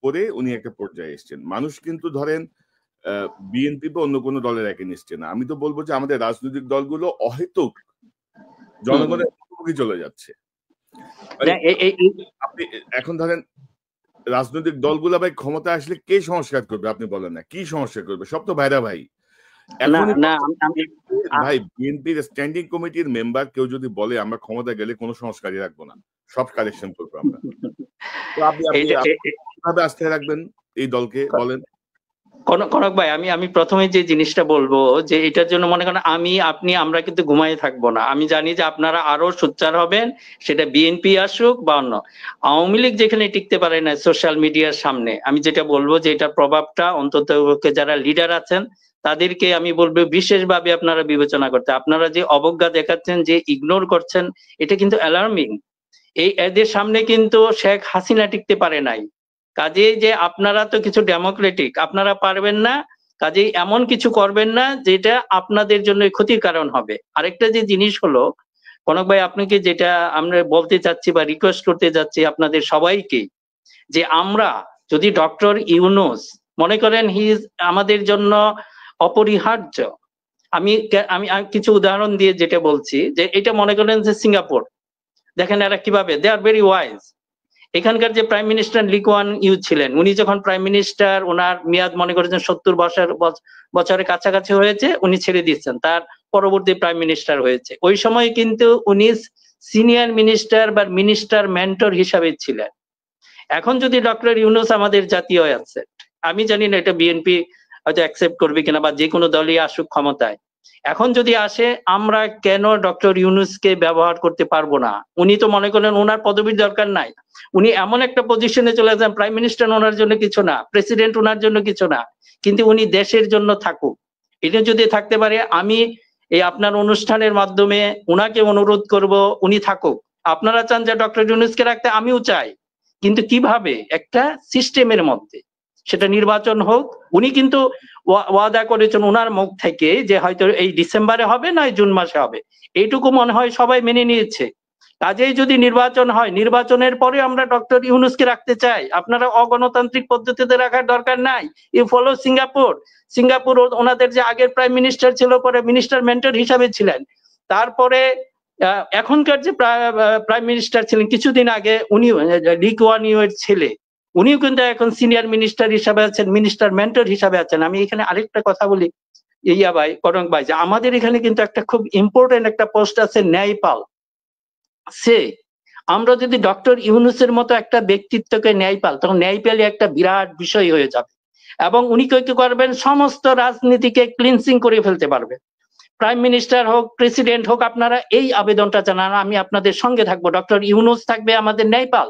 করে উনি একটা পর্যায়ে এসছেন। মানুষ কিন্তু ধরেন বিএনপি বা অন্য কোনো দলের এগেইনস্টে না। আমি তো বলবো যে আমাদের রাজনৈতিক দলগুলো অহেতুক জনগণের মুখোমুখি চলে যাচ্ছে। আপনি এখন ধরেন রাজনৈতিক দলগুলো ভাই ক্ষমতা আসলে কে সংস্কার করবে? আপনি বলেন না, কি সংস্কার করবে? সব তো ভাইরা ভাই। ভাই, বিএনপির স্ট্যান্ডিং কমিটির মেম্বার কেউ যদি বলে আমরা ক্ষমতা গেলে কোনো সংস্কারই রাখবো না, সব কালেকশন করবো আমরা, তো আপনি কিভাবে আস্থা রাখবেন এই দলকে? বলেন কনক ভাই। আমি প্রথমে যে জিনিসটা বলবো, যে এটার জন্য মনে করেন আমরা কিন্তু ঘুমাই থাকবো না। আমি জানি যে আপনারা আরো সোচ্চার হবেন, সেটা বিএনপি আসুক বা অন্য। আওয়ামী লীগ যেখানে টিকতে পারে না সোশ্যাল মিডিয়ার সামনে, আমি যেটা বলবো যে এটার প্রভাবটা অন্তত যারা লিডার আছেন তাদেরকে আমি বলবো বিশেষভাবে আপনারা বিবেচনা করতে। আপনারা যে অবজ্ঞা দেখাচ্ছেন, যে ইগনোর করছেন, এটা কিন্তু অ্যালার্মিং। এদের সামনে কিন্তু শেখ হাসিনা টিকতে পারে নাই, কাজেই যে আপনারা তো কিছু ডেমোক্রেটিক, আপনারা পারবেন না, কাজেই এমন কিছু করবেন না যেটা আপনাদের জন্য ক্ষতির কারণ হবে। আরেকটা যে জিনিস হলো, কনক ভাই আপনাকে যেটা আমরা বলতে চাচ্ছি বা রিকোয়েস্ট করতে যাচ্ছি আপনাদের সবাইকে, যে আমরা যদি ডক্টর ইউনূস মনে করেন হি ইজ আমাদের জন্য অপরিহার্য। আমি আমি কিছু উদাহরণ দিয়ে যেটা বলছি, যে এটা মনে করেন যে সিঙ্গাপুর, দেখেন এরা কিভাবে, দে আর ভেরি ওয়াইজ। এখানকার যে প্রাইম মিনিস্টার লি কুয়ান ইউ ছিলেন, উনি যখন প্রাইম মিনিস্টার, ওনার মেয়াদ মনে করেছেন 70 বছরের কাছাকাছি হয়েছে, উনি ছেড়ে দিচ্ছেন, তার পরবর্তী প্রাইম মিনিস্টার হয়েছে। ওই সময় কিন্তু উনি সিনিয়র মিনিস্টার বা মিনিস্টার মেন্টর হিসাবে ছিলেন। এখন যদি ডক্টর ইউনূস আমাদের জাতীয় অ্যাসেট, আমি জানি না এটা বিএনপি হয়তো অ্যাকসেপ্ট করবে কিনা বা যে কোনো দলই আসুক ক্ষমতায়, এখন যদি আসে, আমরা কেন ডক্টর ইউনূসকে ব্যবহার করতে পারবো না? উনি তো মনে করেন ওনার পদবীর দরকার নাই, উনি এমন একটা পজিশনে চলে যান, প্রাইম মিনিস্টার ওনার জন্য কিছু না, প্রেসিডেন্ট ওনার জন্য কিছু না, কিন্তু উনি দেশের জন্য থাকুক। এটা যদি থাকতে পারে, আমি এই আপনার অনুষ্ঠানের মাধ্যমে উনাকে অনুরোধ করব উনি থাকুক। আপনারা চান যে ডক্টর ইউনূসকে রাখতে, আমিও চাই, কিন্তু কিভাবে? একটা সিস্টেমের মধ্যে, সেটা নির্বাচন হোক। উনি কিন্তু ওয়াদা করেছেন ওনার মুখ থেকে যে হয়তো এই ডিসেম্বরে হবে, নয় জুন মাসে হবে, এইটুকু মনে হয় সবাই মেনে নিয়েছে। কাজেই যদি নির্বাচন হয়, নির্বাচনের পরে আমরা ডক্টর ইউনূসকে রাখতে চাই। আপনারা অগণতান্ত্রিক পদ্ধতিতে রাখার দরকার নাই। You follow Singapore. সিঙ্গাপুর ওনাদের যে আগের প্রাইম মিনিস্টার ছিল, পরে মিনিস্টার মেন্টর হিসাবে ছিলেন, তারপরে এখনকার যে প্রাইম মিনিস্টার ছিলেন কিছুদিন আগে, উনি লি কুয়ান ইউ এর ছেলে, উনিও কিন্তু এখন সিনিয়র মিনিস্টার হিসাবে আছেন, মিনিস্টার মেন্টর হিসাবে আছেন। আমি এখানে আরেকটা কথা বলি ইয়া ভাই, কনক ভাই, যে আমাদের এখানে কিন্তু একটা খুব ইম্পর্টেন্ট একটা পোস্ট আছে, ন্যায়পাল। সে আমরা যদি ডক্টর ইউনূসের মতো একটা ব্যক্তিত্বকে ন্যায়পাল, তখন ন্যায়পালই একটা বিরাট বিষয় হয়ে যাবে, এবং উনি কি করবেন, সমস্ত রাজনীতিকে ক্লিনসিং করে ফেলতে পারবে। প্রাইম মিনিস্টার হোক, প্রেসিডেন্ট হোক, আপনারা এই আবেদনটা জানান, আমি আপনাদের সঙ্গে থাকবো, ডক্টর ইউনূস থাকবে আমাদের ন্যায়পাল।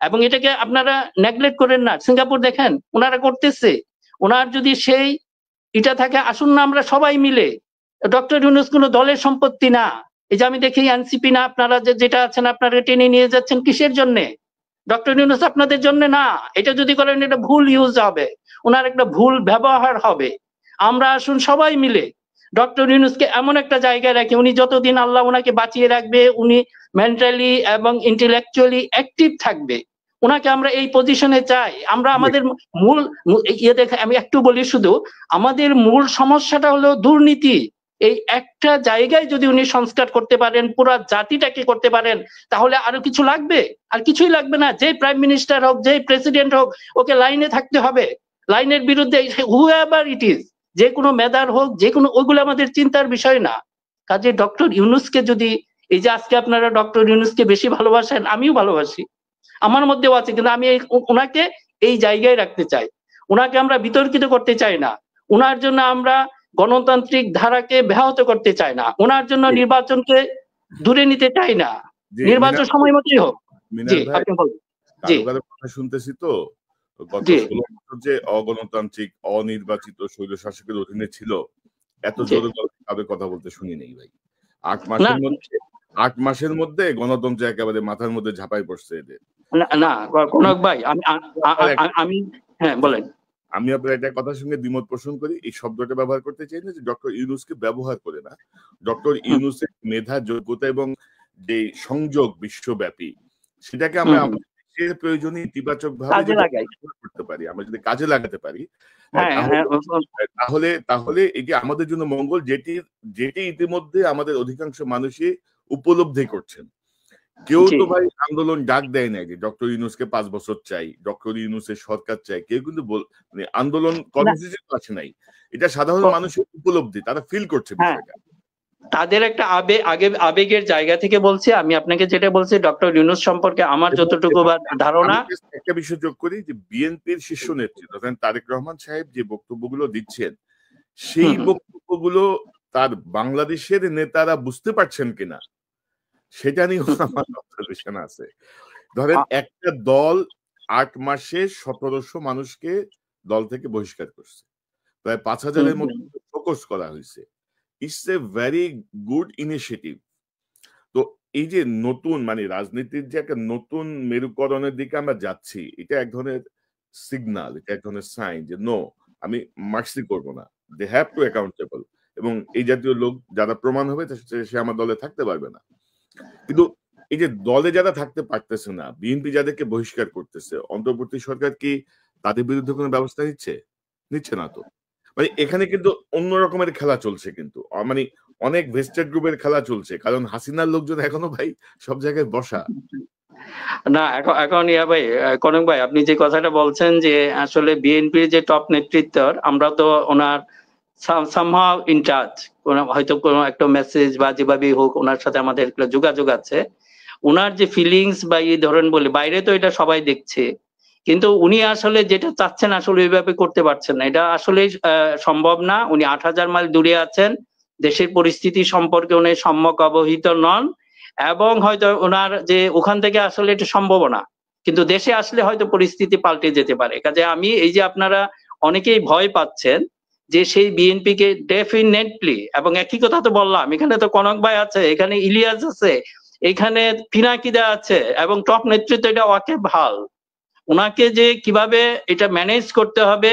এবং এটাকে আপনারা নেগলেক্ট করেন না। সিঙ্গাপুর দেখেন ওনারা করতেছে, ওনার যদি সেই এটা থাকে, আসুন না আমরা সবাই মিলে। ডক্টর ইউনূস কোনো দলের সম্পত্তি না। এই যে আমি দেখি এনসিপি না, আপনারা যেটা আছেন, আপনারা টেনে নিয়ে যাচ্ছেন কিসের জন্য? ডক্টর ইউনূস আপনাদের জন্য না। এটা যদি করেন, এটা ভুল ইউজ হবে, ওনার একটা ভুল ব্যবহার হবে। আমরা আসুন সবাই মিলে ডক্টর ইউনূসকে এমন একটা জায়গায় রাখি, উনি যতদিন আল্লাহ ওনাকে বাঁচিয়ে রাখবে, উনি মেন্টালি এবং ইন্টেলেকচুয়ালি অ্যাক্টিভ থাকবে, ওনাকে আমরা এই পজিশনে চাই। আমরা আমাদের মূল দেখে আমি একটু বলি, শুধু আমাদের মূল সমস্যাটা হলো দুর্নীতি। এই একটা জায়গায় যদি উনি সংস্কার করতে পারেন, পুরো জাতিটাকে করতে পারেন, তাহলে আরো কিছু লাগবে? আর কিছুই লাগবে না। যে প্রাইম মিনিস্টার হোক, যে প্রেসিডেন্ট হোক, ওকে লাইনে থাকতে হবে, লাইনের বিরুদ্ধে হুএভার ইট ইজ, যে কোনো মেধার হোক, যে কোনো, ওইগুলো আমাদের চিন্তার বিষয় না। কাজে ডক্টর ইউনূসকে যদি, এই যে আজকে আপনারা ডক্টর ইউনূসকে বেশি ভালোবাসেন, আমিও ভালোবাসি, আমার মধ্যেও আছে, কিন্তু আমি ওনাকে এই জায়গায় রাখতে চাই। ওনাকে আমরা বিতর্কিত করতে চাই না, ওনার জন্য আমরা গণতান্ত্রিক ধারাকে ব্যাহত করতে চাই না, ওনার জন্য নির্বাচনকে দূরে নিতে চাই না, নির্বাচন সময় মতোই হোক। জি, আপনি বলুন। জি, কারো কথা শুনতেছি তো, গত 16 বছর যে অগণতান্ত্রিক অনির্বাচিত স্বৈরশাসকের অধীনে ছিল, এত জোরে তাদের কথা বলতে শুনি নেই ভাই। 8 মাসের মধ্যে গণতন্ত্র একেবারে মাথার মধ্যে ঝাঁপাই পড়ছে এদের। না কনক ভাই, আমি হ্যাঁ বলেন। আমি আপনার একটা কথার সঙ্গে দ্বিমত পোষণ করি। এই শব্দটা ব্যবহার করতে চাই না যে ডক্টর ইউনূসকে ব্যবহার করে না, ডক্টর ইউনূসের মেধা, যোগ্যতা এবং যে সংযোগ বিশ্বব্যাপী, সেটাকে আমরা আমাদের প্রয়োজনে ইতিবাচক ভাবে করতে পারি, আমরা যদি কাজে লাগাতে পারি, তাহলে এটি আমাদের জন্য মঙ্গল, যেটি ইতিমধ্যে আমাদের অধিকাংশ মানুষই উপলব্ধি করছেন। কেউ তো ভাই আন্দোলন ডাক দেয় নাই যে ডক্টর ইউনূসকে 5 বছর চাই, ডক্টর ইউনূসের সরকার চাই, কেউ কিন্তু মানে আন্দোলন কর্মসূচি আসে নাই। এটা সাধারণ মানুষের উপলব্ধি, তারা ফিল করছে বিষয়টা। তাদের একটা আবেগের জায়গা থেকে বলছি। আমি আপনাকে যেটা বলছি, ডক্টর ইউনূস সম্পর্কে আমার যতটুকু ধারণা, একটা বিষয় যোগ করি যে বিএনপির শীর্ষ নেতৃত্ব তারেক রহমান সাহেব যে বক্তব্যগুলো দিচ্ছেন, সেই বক্তব্যগুলো তার বাংলাদেশের নেতারা বুঝতে পারছেন কিনা সেটা নিয়ে আমার অবজারভেশন আছে। ধরেন একটা দল 8 মাসে 1700 মানুষকে দল থেকে বহিষ্কার করছে, প্রায় 5000-এর মতো ফোকাস করা হয়েছে। It's a very good initiative. তো এই যে নতুন, মানে রাজনীতির যে একটা নতুন মেরুকরণের দিকে আমরা যাচ্ছি, এটা এক ধরনের সিগনাল, এটা এক ধরনের সাইন যে নো, আমি মার্কসি করবো না। They have to accountable. এবং এই জাতীয় লোক যারা প্রমাণ হবে সে আমার দলে থাকতে পারবে না। কিন্তু এই যে দলে যারা থাকতে পারতেছে না, বিএনপি যাদেরকে বহিষ্কার করতেছে, অন্তর্বর্তী সরকার কি তাদের বিরুদ্ধে কোনো ব্যবস্থা নিচ্ছে না তো। মানে এখানে কিন্তু অন্য রকমের খেলা চলছে, কিন্তু মানে অনেক ভেস্টেড গ্রুপের খেলা চলছে, কারণ হাসিনার লোকজন এখনো ভাই সব জায়গায় বসা। না এখন এখন ভাই, কনক ভাই, আপনি যে কথাটা বলছেন যে আসলে বিএনপির যে টপ নেতৃত্ব, আমরা তো ওনার সামহাউ ইন টাচ, হয়তো কোনো একটা মেসেজ বা যেভাবেই হোক ওনার সাথে আমাদের একটা যোগাযোগ আছে। ওনার যে ফিলিংস বা এই ধরেন বলে বাইরে তো এটা সবাই দেখছে, কিন্তু উনি আসলে যেটা চাচ্ছেন আসলে ওইভাবে করতে পারছেন না। এটা আসলে সম্ভব না। উনি ৮,০০০ মাইল দূরে আছেন, দেশের পরিস্থিতি সম্পর্কে উনি সম্যক অবহিত নন, এবং হয়তো ওনার যে ওখান থেকে আসলে এটা সম্ভব না, কিন্তু দেশে আসলে হয়তো পরিস্থিতি পাল্টে যেতে পারে। কাজে আমি এই যে আপনারা অনেকেই ভয় পাচ্ছেন যে সেই বিএনপি কে ডেফিনেটলি, এবং একই কথা তো বললাম, এখানে তো কনক ভাই আছে, এখানে ইলিয়াস আছে, এখানে পিনাকিদা আছে, এবং টপ নেতৃত্ব এটা ওয়াকিব হাল। ওনাকে যে কিভাবে এটা ম্যানেজ করতে হবে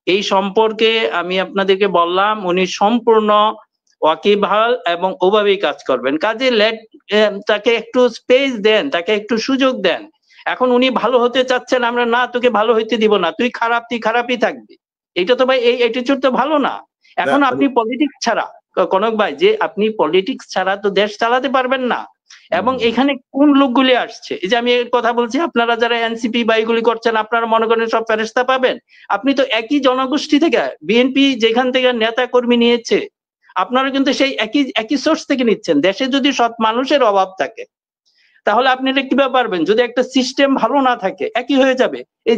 এই সম্পর্কে আমি আপনাদেরকে বললাম, উনি সম্পূর্ণ ওয়াকিবহাল এবং ওভাবেই কাজ করবেন। কাজে তাকে একটু স্পেস দেন, তাকে একটু সুযোগ দেন। এখন উনি ভালো হতে চাচ্ছেন, আমরা না তোকে ভালো হইতে দিব না, তুই খারাপই থাকবি, এটা তো ভাই এই অ্যাটিটিউড তো ভালো না। এখন আপনি পলিটিক্স ছাড়া, কনক ভাই, যে আপনি পলিটিক্স ছাড়া তো দেশ চালাতে পারবেন না। এবং এখানে কোন লোকগুলি আসছে, এই যে আমি এর কথা বলছি, আপনারা যারা এনসিপি বা এগুলি করছেন, আপনারা মনে করেন সব ফেরেস্তা পাবেন? আপনি তো একই জনগোষ্ঠী থেকে, বিএনপি যেখান থেকে নেতা কর্মী নিয়েছে, আপনারা কিন্তু সেই একই সোর্স থেকে নিচ্ছেন। দেশে যদি সৎ মানুষের অভাব থাকে তাহলে আপনি এটা কিভাবে পারবেন? যদি একটা সিস্টেম ভালো না থাকে একই হয়ে যাবে। এই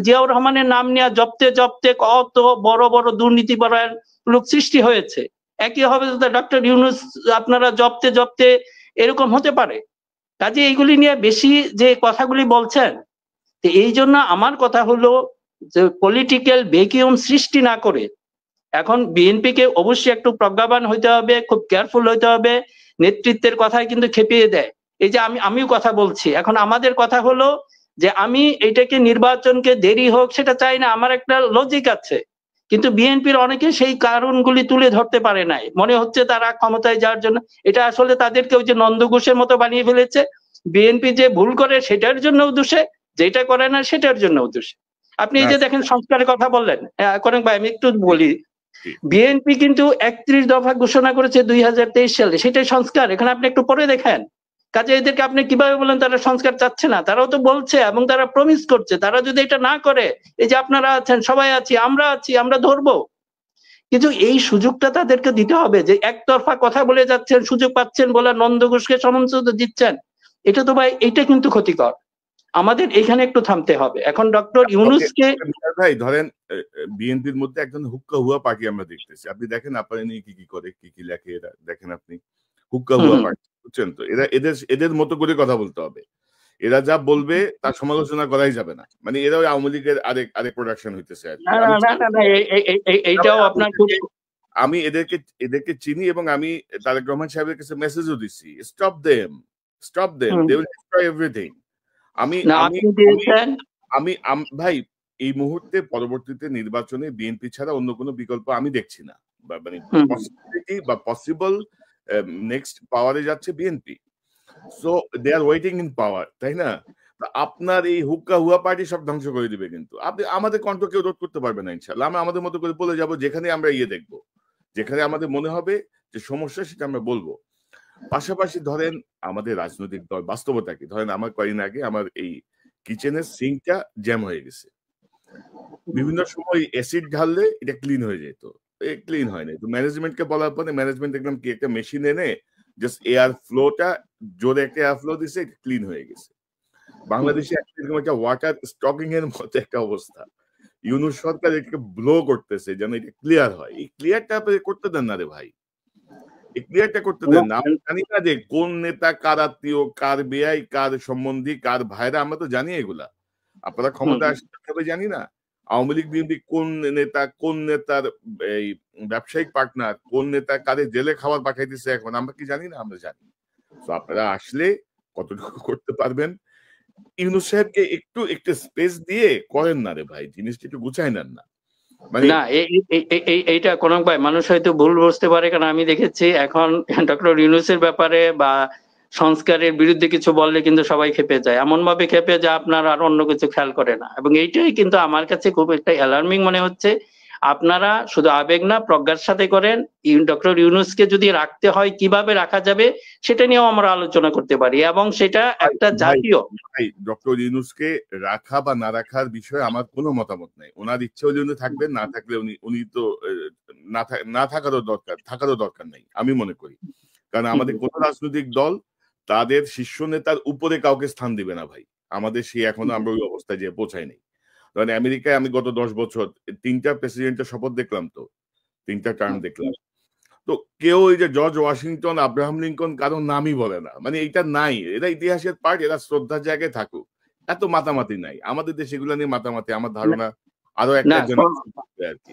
জিয়াউর রহমানের নাম নিয়ে জপতে কত বড় বড় দুর্নীতিপরায়ণ লোক সৃষ্টি হয়েছে, একই হবে ডক্টর ইউনূস আপনারা জপতে এরকম হতে পারে। কাজে এইগুলি নিয়ে বেশি যে কথাগুলি বলছেন, এই জন্য আমার কথা হলো যে পলিটিক্যাল ভ্যাকুয়াম সৃষ্টি না করে এখন বিএনপি কে অবশ্যই একটু প্রজ্ঞাবান হইতে হবে, খুব কেয়ারফুল হইতে হবে। নেতৃত্বের কথাই কিন্তু খেপিয়ে দেয়। এই যে আমিও কথা বলছি, এখন আমাদের কথা হলো যে আমি এটাকে নির্বাচনকে দেরি হোক সেটা চাই না, আমার একটা লজিক আছে, কিন্তু বিএনপির অনেকে সেই কারণগুলি তুলে ধরতে পারে নাই, মনে হচ্ছে তারা ক্ষমতায় যাওয়ার জন্য। এটা আসলে তাদেরকে ওই যে নন্দ ঘোষের মতো বানিয়ে ফেলেছে। বিএনপি যে ভুল করে সেটার জন্যও দোষে, যেটা করে না সেটার জন্যও দোষে। আপনি এই যে দেখেন সংস্কারের কথা বললেন, করেন ভাই আমি একটু বলি, বিএনপি কিন্তু ৩১ দফা ঘোষণা করেছে ২০২৩ সালে, সেটাই সংস্কার। এখানে আপনি একটু পরে দেখেন। কাজে এদেরকে আপনি কিভাবে বলেন তারা সংস্কার চাচ্ছে না? তারাও তো বলছে এবং তারা প্রমিস করছে। তারা যদি এটা না করে, এই যে আপনারা আছেন, সবাই আছি, আমরা ধরবো। কিন্তু এই সুযোগটা তাদেরকে দিতে হবে। যে একতরফা কথা বলে যাচ্ছেন, সুযোগ পাচ্ছেন বলে নন্দ ঘোষকে সমন্বয় দিচ্ছেন, এটা তো ভাই, এটা কিন্তু ক্ষতিকর। আমাদের এখানে একটু থামতে হবে। এখন ডক্টর ইউনূসকে ভাই ধরেন বিএনপির মধ্যে একজন হুক্কা হুয়া পার্টি আমরা দেখতেছি। আপনি দেখেন আপনারা নিয়ে কি করে, কি লেখে এরা, দেখেন আপনি হুক্কা হুয়া পার্টি, বুঝছেন তো? এদের মতো করে কথা বলতে হবে। এরা যা বলবে তার সমালোচনা করাই যাবে না। মানে এরা ওই আওয়ামী লীগের আরেক প্রোডাকশন হইতেছে আর কি। এইটাও আপনার আমি এদেরকে চিনি এবং আমি তারেক রহমান সাহেবের কাছে মেসেজও দিছি, stop them, they will destroy everything. আমি ভাই এই মুহূর্তে পরবর্তীতে নির্বাচনে বিএনপি ছাড়া অন্য কোনো বিকল্প আমি দেখছি না। মানে পসিবিলিটি বা পসিবল নেক্সট পাওয়ারে যাচ্ছে BNP. So they are waiting in power, তাই না? আপনার এই হুক্কা হুয়া পার্টি সব ধ্বংস করে দিবে। কিন্তু আপনি আমাদের কণ্ঠ কেউ রোধ করতে পারবে না ইনশাল্লাহ। আমরা আমাদের মতো করে বলে যাবো, যেখানে আমরা দেখবো, যেখানে আমাদের মনে হবে যে সমস্যা, সেটা আমরা বলবো। পাশাপাশি ধরেন আমাদের রাজনৈতিক দল বাস্তবতা কি, ধরেন আমার কয়েকদিন আগে আমার এই কিচেনের সিঙ্কটা জ্যাম হয়ে গেছে। বিভিন্ন সময় অ্যাসিড ঢাললে এটা ক্লিন হয়ে যেত, ক্লিন হয় না। তো ম্যানেজমেন্টকে বলার পরে ম্যানেজমেন্ট দেখলাম কি একটা মেশিন এনে জাস্ট এয়ার ফ্লোটা জোরে একটা এয়ার ফ্লো দিছে, এটা ক্লিন হয়ে গেছে। বাংলাদেশে এরকম একটা ওয়াটার স্টকিং এর মতো একটা অবস্থা। ইউনূস সরকার এটাকে ব্লো করতেছে যেন এটা ক্লিয়ার হয়। এই ক্লিয়ারটা করতে দেন না রে ভাই, এই ক্লিয়ারটা করতে দেন না। আমরা জানি না যে কোন নেতা কার আত্মীয়, কার বেয়াই, কার সম্বন্ধী, কার ভাইরা, আমরা তো জানি এগুলা। আপনারা ক্ষমতা আসতে জানি না আওয়ামী লীগ বিএনপি কোন নেতা কোন নেতার এই ব্যবসায়িক পার্টনার, কোন নেতা কারে জেলে খাবার পাঠাইতেছে এখন আমরা কি জানি না? আমরা জানি। তো আপনারা আসলে কতটুকু করতে পারবেন ইউনূস সাহেবকে একটু স্পেস দিয়ে করেন না রে ভাই, জিনিসটা একটু গুছাই নেন না। মানে না এইটা কনক ভাই মানুষ হয়তো ভুল বুঝতে পারে, কারণ আমি দেখেছি এখন ডক্টর ইউনূসের ব্যাপারে বা সংস্কারের বিরুদ্ধে কিছু বললে কিন্তু সবাই খেপে যায়, এমন ভাবে খেপে যায় আপনার আর অন্য কিছু খেয়াল করে না। এবং এইটাই কিন্তু আমার কাছে খুব একটা অ্যালার্মিং মনে হচ্ছে। আপনারা শুধু আবেগ না প্রজ্ঞার সাথে করেন। ডক্টর ইউনূসকে যদি রাখতে হয় কিভাবে রাখা যাবে সেটা নিয়েও আমরা আলোচনা করতে পারি, এবং সেটা একটা জাতীয় ভাই ডক্টর ইউনূসকে রাখা বা না রাখার বিষয়ে আমার কোনো মতামত নাই। ওনার ইচ্ছে হলে উনি থাকবেন, না থাকলে উনি তো না থাকারও দরকার নাই আমি মনে করি। কারণ আমাদের কোন রাজনৈতিক দল তাদের শীর্ষ নেতার উপরে কাউকে স্থান দিবে না ভাই। আমাদের সেই এখনো আমরা ওই অবস্থায় যে পৌঁছাই নাই। কারণ আমেরিকায় আমি গত 10 বছর 3টা প্রেসিডেন্টের শপথ দেখলাম, তো 3টা টার্ম দেখলাম। তো কেউ ওই যে জর্জ ওয়াশিংটন, আব্রাহাম লিঙ্কন কারো নামই বলে না। মানে এটা নাই, এরা ইতিহাসের পার্ট, এরা শ্রদ্ধার জায়গায় থাকুক। এত মাতামাতি নাই আমাদের দেশে, এগুলো নিয়ে মাতামাতি আমার ধারণা আরো একটা আর কি।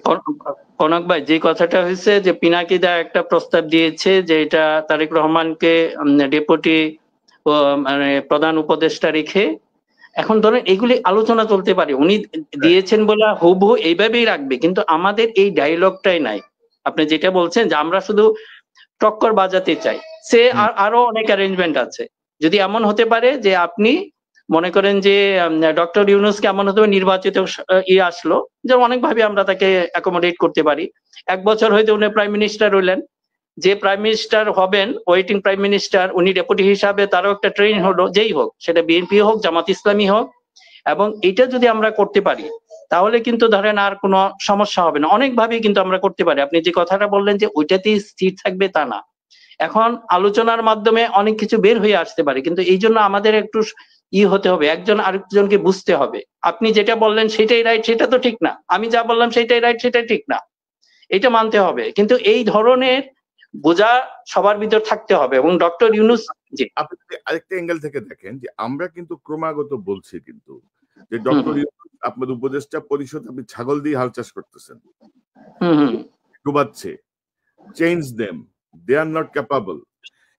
কনক ভাই যে কথাটা হয়েছে যে পিনাকিদা একটা প্রস্তাব দিয়েছে যে এটা তারেক রহমানকে ডেপুটি মানে প্রধান উপদেষ্টা রেখে, এখন ধরেন এগুলি আলোচনা চলতে পারে, উনি দিয়েছেন বলে হুবহু এইভাবেই রাখবে, কিন্তু আমাদের এই ডায়লগটাই নাই। আপনি যেটা বলছেন যে আমরা শুধু টক্কর বাজাতে চাই, সে আরো অনেক অ্যারেঞ্জমেন্ট আছে। যদি এমন হতে পারে যে আপনি মনে করেন যে ডক্টর ইউনূসকে এমন হতে পারে নির্বাচিত আসলো, যে অনেকভাবে আমরা তাকে অ্যাকোমোডেট করতে পারি। 1 বছর হয়তো উনি প্রাইম মিনিস্টার হইলেন, যে প্রাইম মিনিস্টার হবেন ওয়েটিং প্রাইম মিনিস্টার উনি ডেপুটি হিসাবে তারও একটা ট্রেন হলো, যেই হোক সেটা বিএনপি হোক জামাত ইসলামী হোক। এবং এটা যদি আমরা করতে পারি তাহলে কিন্তু ধরেন আর কোনো সমস্যা হবে না, অনেকভাবে কিন্তু আমরা করতে পারি। আপনি যে কথাটা বললেন যে ওইটাতেই স্থির থাকবে তা না, এখন আলোচনার মাধ্যমে অনেক কিছু বের হয়ে আসতে পারে, কিন্তু এই জন্য আমাদের একটু হতে হবে, একজন আরেকজনকে বুঝতে হবে। আপনি যেটা বললেন সেটাই রাইট, সেটা তো ঠিক না, আমি যা বললাম সেটাই রাইট, সেটাই ঠিক না, এটা মানতে হবে। কিন্তু এই ধরনের বোঝা সবার ভিতর থাকতে হবে। এবং ডক্টর ইউনূস জি আপনি আরেকটা অ্যাঙ্গেল থেকে দেখেন যে আমরা কিন্তু ক্রমাগত বলছি কিন্তু যে ডক্টর ইউনূস আপনার উপদেষ্টা পরিষদ আপনি ছাগল দিয়ে হাল চাষ করতেছেন, ডুবাচ্ছে, change them, they are not capable.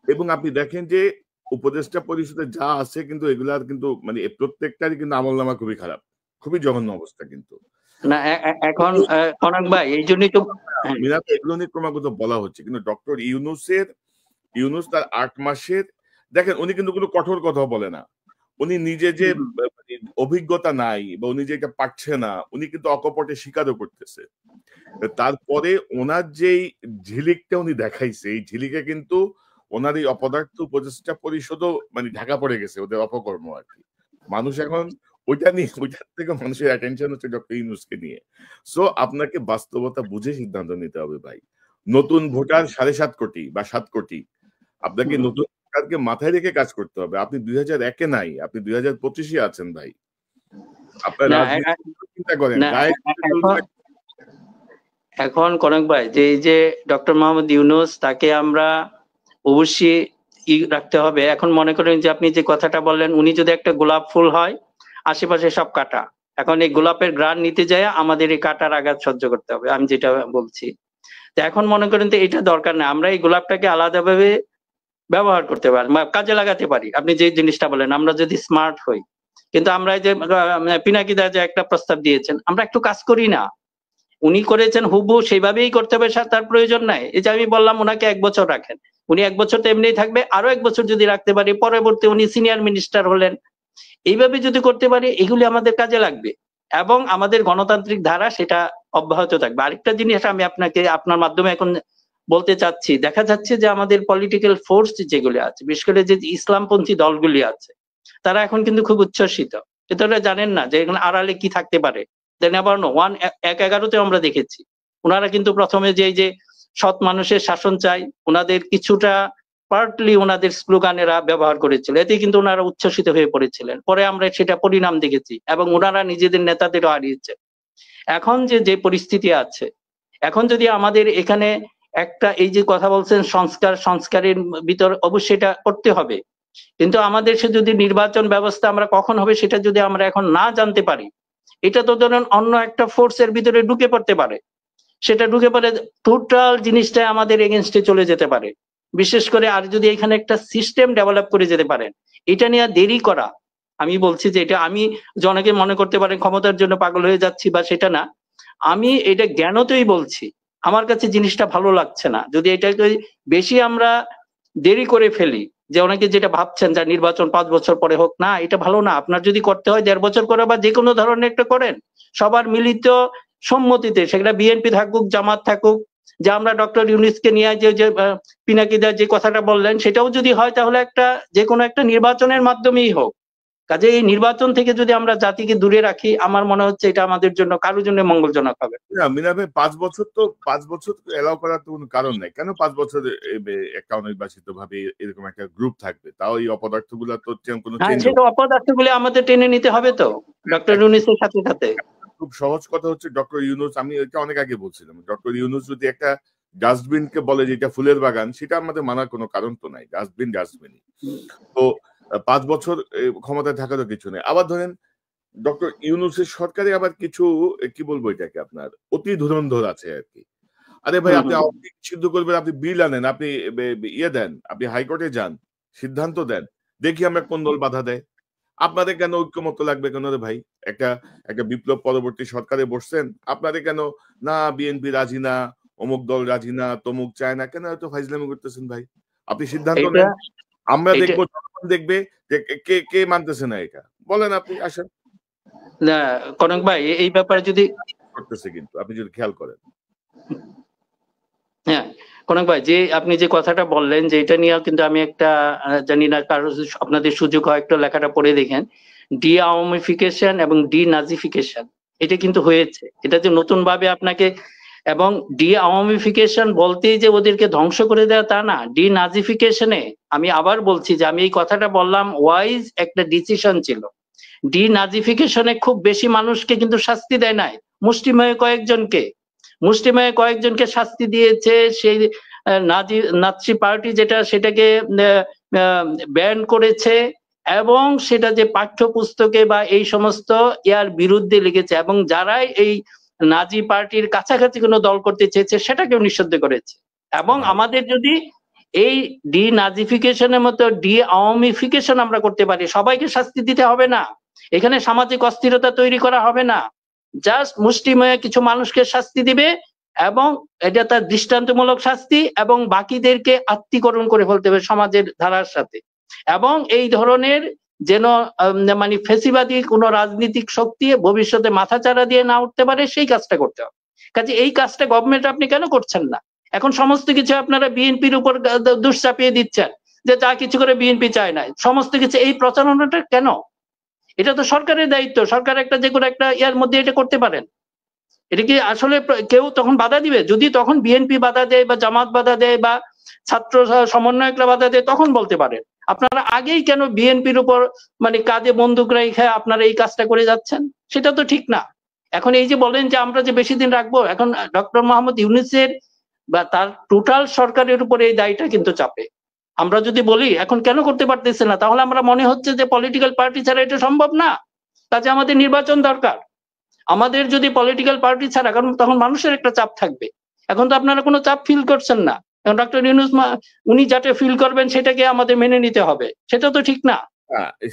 এবং আপনি দেখেন যে উপদেষ্টা পরিষদে যা আছে কিন্তু এগুলার কিন্তু মানে প্রত্যেকটারই কিন্তু আমলনামা খুবই খারাপ, খুবই জঘন্য অবস্থা। কিন্তু না এখন কনক ভাই এই জন্যই তো এগুলো নিয়ে ক্রমাগত বলা হচ্ছে, কিন্তু ডক্টর ইউনূস তার 8 মাসের দেখেন উনি কিন্তু কোনো কঠোর কথা বলে না। উনি নিজে যে অভিজ্ঞতা নাই বা উনি যে এটা পারছে না, উনি কিন্তু অকপটে স্বীকারও করতেছে। তারপরে ওনার যেই ঝিলিকটা উনি দেখাইছে, এই ঝিলিকে কিন্তু ওনার এই অপদার্থ উপদেষ্টা পরিষদও মানে ঢাকা পড়ে গেছে ওদের অপকর্ম আর কি। মানুষ এখন ওইটার থেকে মানুষের অ্যাটেনশন হচ্ছে ডক্টর ইউনূসকে নিয়ে। সো আপনাকে বাস্তবতা বুঝে সিদ্ধান্ত নিতে হবে ভাই। নতুন ভোটার 7.5 কোটি বা 7 কোটি, আপনাকে নতুন ভোটারকে মাথায় রেখে কাজ করতে হবে। আপনি 2001-এ নাই, আপনি 2025-এ আছেন ভাই। আপনার চিন্তা করেন এখন কনক ভাই যে এই যে ডক্টর মোহাম্মদ ইউনূস তাকে আমরা অবশ্যই রাখতে হবে। এখন মনে করেন যে আপনি যে কথাটা বললেন, উনি যদি একটা গোলাপ ফুল হয় আশেপাশে সব কাটা, এখন এই গোলাপের ঘ্রাণ নিতে যায় আমাদের এই কাটার আঘাত সহ্য করতে হবে, আমি যেটা বলছি। তো এখন মনে করেন তো এটা দরকার নেই, আমরা এই গোলাপটাকে আলাদাভাবে ব্যবহার করতে পারি, কাজে লাগাতে পারি। আপনি যে জিনিসটা বলেন আমরা যদি স্মার্ট হই, কিন্তু আমরা এই যে পিনাকিদা যে একটা প্রস্তাব দিয়েছেন আমরা একটু কাজ করি না, উনি করেছেন হুবহু সেইভাবেই করতে হবে, তার প্রয়োজন নাই। এই যে আমি বললাম ওনাকে 1 বছর রাখেন, উনি 1 বছর তো এমনিই থাকবে, আরো 1 বছর যদি রাখতে পারি পরবর্তী উনি সিনিয়র মিনিস্টার হলেন, এইভাবে যদি করতে পারি এগুলি আমাদের কাজে লাগবে এবং আমাদের গণতান্ত্রিক ধারা সেটা অব্যাহত থাকবে। আরেকটা জিনিস আমি আপনাকে আপনার মাধ্যমে এখন বলতে চাচ্ছি, দেখা যাচ্ছে যে আমাদের পলিটিক্যাল ফোর্স যেগুলি আছে, বিশেষ করে যে ইসলামপন্থী দলগুলি আছে, তারা এখন কিন্তু খুব উচ্ছ্বসিত, কিন্তু জানেন না যে এখানে আড়ালে কি থাকতে পারে। 1/11-তে আমরা দেখেছি ওনারা কিন্তু প্রথমে যে সৎ মানুষের শাসন চাই ওনাদের কিছুটা পার্টলি ওনাদের স্লোগানেরা ব্যবহার করেছিল, এতে কিন্তু ওনারা উচ্ছ্বসিত হয়ে পড়েছিলেন। পরে আমরা সেটা পরিণাম দেখেছি এবং ওনারা নিজেদের নেতাদেরও হারিয়েছে। এখন যে পরিস্থিতি আছে, এখন যদি আমাদের এখানে একটা এই যে কথা বলছেন সংস্কারের ভিতর অবশ্যই এটা করতে হবে, কিন্তু আমাদের সে যদি নির্বাচন ব্যবস্থা আমরা কখন হবে সেটা যদি আমরা এখন না জানতে পারি, এটা তো ধরেন অন্য একটা ফোর্সের ভিতরে ঢুকে পড়তে পারে, সেটা ঢুকে পড়ে টোটাল জিনিসটা আমাদের এগেনস্টে চলে যেতে পারে। বিশেষ করে আর যদি এখানে একটা সিস্টেম ডেভেলপ করে যেতে পারেন, এটা নিয়ে দেরি করা আমি বলছি যে এটা আমি যে অনেকে মনে করতে পারেন ক্ষমতার জন্য পাগল হয়ে যাচ্ছি বা সেটা না, আমি এটা জ্ঞানতই বলছি। আমার কাছে জিনিসটা ভালো লাগছে না যদি এটাকে বেশি আমরা দেরি করে ফেলি, যে অনেকে যেটা ভাবছেন যে নির্বাচন 5 বছর পরে হোক, না এটা ভালো না। আপনার যদি করতে হয় 1.5 বছর করে বা যে কোনো ধরনের একটা করেন, সবার মিলিত সম্মতিতে, সেটা বিএনপি থাকুক জামাত থাকুক, যে আমরা ডক্টর ইউনূসকে নিয়ে যে পিনাকিদা যে কথাটা বললেন সেটাও যদি হয় তাহলে একটা যে কোনো একটা নির্বাচনের মাধ্যমেই হোক। কাজে এই নির্বাচন থেকে যদি আমরা জাতিকে দূরে রাখি, আমার মনে হচ্ছে এটা আমাদের জন্য কারোর জন্য মঙ্গলজনক হবে না। মিনা ভাই 5 বছর এলাও করার তো কোনো কারণ নাই। কেন 5 বছর একটা অনির্বাচিত ভাবে এরকম একটা গ্রুপ থাকবে? তাও এই অপদার্থ গুলা তো কোনো হ্যাঁ, চেঞ্জ সেটা অপদার্থগুলো আমাদের টেনে নিতে হবে তো ডক্টর ইউনূসের সাথে সাথে। খুব সহজ কথা হচ্ছে ডক্টর ইউনূস, আমি এটা অনেক আগে বলছিলাম, ডক্টর ইউনূস যদি একটা ডাস্টবিনকে বলে যে এটা ফুলের বাগান, সেটা আমাদের মানার কোনো কারণ তো নাই। ডাস্টবিনই তো 5 বছর ক্ষমতায় থাকারও কিছু নেই। আবার ধরেন ডক্টর ইউনূসের সরকারে আবার কিছু কি বলবো এটাকে, আপনার অতি ধুরন্ধর আছে আর কি। আরে ভাই, আপনি আওয়ামী লীগ সিদ্ধ করবেন, আপনি বিল আনেন, আপনি ইয়ে দেন, আপনি হাইকোর্টে যান, সিদ্ধান্ত দেন, দেখি আমরা কোন দল বাধা দেয়। আপনাদের কেন ঐক্যমত লাগবে কেন রে ভাই? একটা একটা বিপ্লব পরবর্তী সরকারে বসছেন, আপনাদের কেন না বিএনপি রাজি না, অমুক দল রাজি না, তমুক চায় না, কেন এত ফাইজলামি করতেছেন ভাই? আপনি সিদ্ধান্ত এটা নেন, আমরা এটা দেখবো, জনগণ দেখবে যে কে কে মানতেছে না এটা। বলেন, আপনি আসেন। না, কনক ভাই এই ব্যাপারে যদি করতেছে কিন্তু আপনি যদি খেয়াল করেন। হ্যাঁ, কনক ভাই যে আপনি যে কথাটা বললেন যে এটা নিয়ে কিন্তু আমি একটা জানি না কারো আপনাদের সুযোগ হয় একটু লেখাটা পড়ে দেখেন, ডি আওয়ামিফিকেশন এবং ডি নাজিফিকেশন এটা কিন্তু হয়েছে। এটা যে নতুন ভাবে আপনাকে, এবং ডি আওয়ামিফিকেশন বলতেই যে ওদেরকে ধ্বংস করে দেওয়া তা না। ডি নাজিফিকেশনে আমি আবার বলছি যে আমি এই কথাটা বললাম ওয়াইজ একটা ডিসিশন ছিল। ডি নাজিফিকেশনে খুব বেশি মানুষকে কিন্তু শাস্তি দেয় নাই, মুষ্টিমেয় কয়েকজনকে শাস্তি দিয়েছে। সেই নাৎসি পার্টি যেটা সেটাকে ব্যান করেছে, এবং সেটা যে পাঠ্যপুস্তকে বা এই সমস্ত ইয়ার বিরুদ্ধে লিখেছে, এবং যারাই এই নাজি পার্টির কাছাকাছি কোনো দল করতে চেয়েছে সেটাকেও নিষিদ্ধ করেছে। এবং আমাদের যদি এই ডি নাজিফিকেশনের মতো ডি আওয়ামিফিকেশন আমরা করতে পারি, সবাইকে শাস্তি দিতে হবে না, এখানে সামাজিক অস্থিরতা তৈরি করা হবে না, জাস্ট মুষ্টিমেয় কিছু মানুষকে শাস্তি দিবে, এবং এটা তার দৃষ্টান্তমূলক শাস্তি, এবং বাকিদেরকে আত্মীকরণ করে ফেলতে হবে সমাজের ধারার সাথে। এবং এই ধরনের যেন মানে ফেসিবাদী কোন রাজনৈতিক শক্তি ভবিষ্যতে মাথাচাড়া দিয়ে না উঠতে পারে, সেই কাজটা করতে হবে। কাজে এই কাজটা গভর্নমেন্ট আপনি কেন করছেন না? এখন সমস্ত কিছু আপনারা বিএনপির উপর দোষ চাপিয়ে দিচ্ছেন যে যা কিছু করে বিএনপি চায় না, সমস্ত কিছু এই প্রচারণাটা কেন? এটা তো সরকারের দায়িত্ব, সরকার একটা যে কোনো একটা ইয়ার মধ্যে এটা করতে পারেন। এটা কি আসলে কেউ তখন বাধা দিবে? যদি তখন বিএনপি বাধা দেয় বা জামাত বাধা দেয় বা ছাত্র সমন্বয়করা বাধা দেয় তখন বলতে পারেন। আপনারা আগেই কেন বিএনপির উপর মানে কাঁধে বন্দুক রেখে আপনারা এই কাজটা করে যাচ্ছেন? সেটা তো ঠিক না। এখন এই যে বলেন যে আমরা যে বেশি দিন রাখবো, এখন ডক্টর মোহাম্মদ ইউনূসের বা তার টোটাল সরকারের উপরে এই দায়টা কিন্তু চাপে। আমরা যদি বলি এখন কেন করতে পারতেছে না, তাহলে আমরা মনে হচ্ছে যে পলিটিক্যাল পার্টি ছাড়া এটা সম্ভব না, কাজে আমাদের নির্বাচন দরকার। আমাদের যদি পলিটিক্যাল পার্টি ছাড়া, কারণ তখন মানুষের একটা চাপ থাকবে। এখন তো আপনারা কোনো চাপ ফিল করছেন না, এখন ডক্টর ইউনূস উনি যাতে ফিল করবেন সেটাকে আমাদের মেনে নিতে হবে, সেটা তো ঠিক না।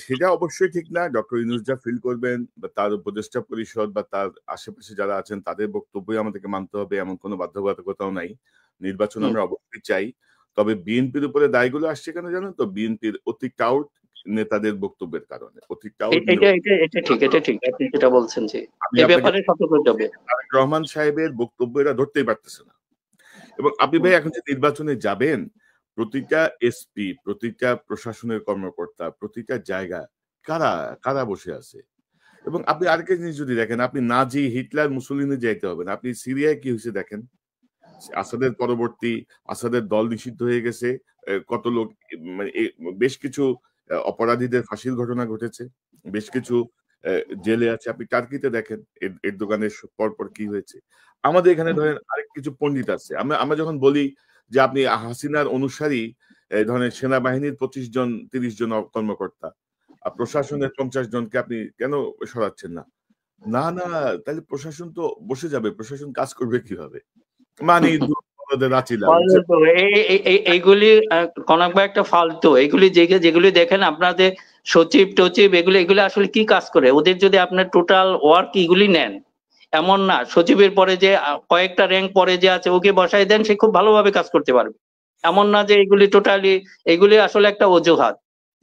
সেটা অবশ্যই ঠিক না। ডক্টর ইউনূস যা ফিল করবেন বা তার উপদেষ্টা পরিষদ বা তার আশেপাশে যারা আছেন তাদের বক্তব্যই আমাদেরকে মানতে হবে, এমন কোনো বাধ্যবাধকতাও নাই। নির্বাচন আমরা অবশ্যই চাই। তবে বিএনপির উপরে দায়গুলো আসছে কেন জানেন তো? বিএনপির অতি টাউট নেতাদের বক্তব্যের কারণে। অতি টাউট এটা ঠিক আপনি যেটা বলছেন, যে এই ব্যাপারে সতর্ক হতে হবে। তারেক রহমান সাহেবের বক্তব্য এরা ধরতেই পারতেছে না। এবং আপনি ভাই এখন যে নির্বাচনে যাবেন, প্রতিটা এসপি, প্রতিটা প্রশাসনের কর্মকর্তা, প্রতিটা জায়গা কারা কারা বসে আছে। এবং আপনি আরেকটা জিনিস যদি দেখেন, আপনি নাজি, হিটলার, মুসলিনে যাইতে হবে না। আপনি সিরিয়ায় কি হয়েছে দেখেন। আসাদের পরবর্তী আসাদের দল নিষিদ্ধ হয়ে গেছে। কত লোক, মানে বেশ কিছু অপরাধীদের ফাঁসির ঘটনা ঘটেছে, বেশ কিছু জেলে আছে। আপনি টার্কিতে দেখেন এরদোগানের পরপর কি হয়েছে। আমাদের এখানে ধরেন আরেক কিছু পণ্ডিত আছে। আমরা যখন বলি যে আপনি হাসিনার অনুসারী, ধরেন সেনাবাহিনীর 25 জন 30 জন কর্মকর্তা, প্রশাসনের 50 জনকে আপনি কেন সরাচ্ছেন না? না, তাহলে প্রশাসন তো বসে যাবে, প্রশাসন কাজ করবে কিভাবে? মানে ফালতু এইগুলি কনক ভাই একটা ফালতু এগুলি যেগুলি দেখেন আপনাদের সচিব টচিব এগুলি আসলে কি কাজ করে ওদের যদি আপনার টোটাল ওয়ার্ক এগুলি নেন এমন না সচিবের পরে যে কয়েকটা র্যাঙ্ক পরে যে আছে ওকে বসাই দেন সে খুব ভালোভাবে কাজ করতে পারবে এমন না যে এগুলি টোটালি এগুলি আসলে একটা অজুহাত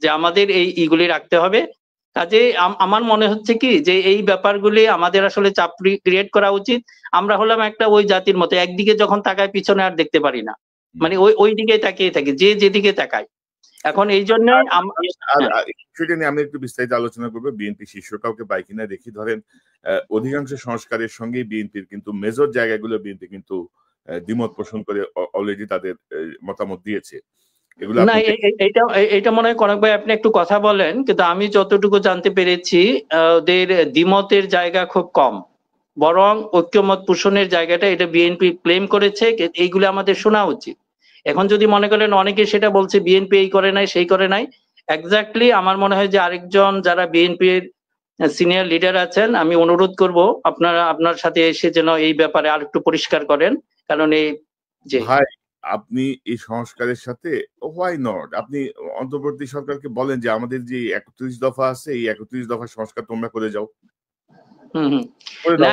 যে আমাদের এইগুলি রাখতে হবে কাজে আমার মনে হচ্ছে কি যে এই ব্যাপারগুলি আমাদের আসলে চাপ ক্রিয়েট করা উচিত আমরা হলাম একটা ওই জাতির মতো একদিকে যখন তাকায় পিছনে আর দেখতে পারি না মানে ওই দিকে তাকিয়ে থাকি যে যেদিকে তাকায় এখন এই জন্য সেটা নিয়ে আমি একটু বিস্তারিত আলোচনা করবো বিএনপি শীর্ষ কাউকে পাই কিনা দেখি ধরেন অধিকাংশ সংস্কারের সঙ্গে বিএনপির কিন্তু মেজর জায়গাগুলো বিএনপি কিন্তু দ্বিমত পোষণ করে অলরেডি তাদের মতামত দিয়েছে না এটা মনে হয় কনক ভাই আপনি একটু কথা বলেন কিন্তু আমি যতটুকু জানতে পেরেছি ওদের দ্বিমতের জায়গা খুব কম বরং ঐক্যমত পোষণের জায়গাটা এটা বিএনপি ক্লেম করেছে এইগুলো আমাদের শোনা উচিত এখন যদি মনে করেন অনেকে সেটা বলছে বিএনপি এই করে নাই সেই করে নাই এক্স্যাক্টলি আমার মনে হয় যে আরেকজন যারা বিএনপির সিনিয়র লিডার আছেন আমি অনুরোধ করব আপনার সাথে এসে যেন এই ব্যাপারে আর একটু পরিষ্কার করেন কারণ এই যে ভাই আপনি এই সংস্কারের সাথে হোয়াই নট আপনি অন্তর্বর্তী সরকারকে বলেন যে আমাদের যে ৩১ দফা আছে এই ৩১ দফা সংস্কার তোমরা করে যাও না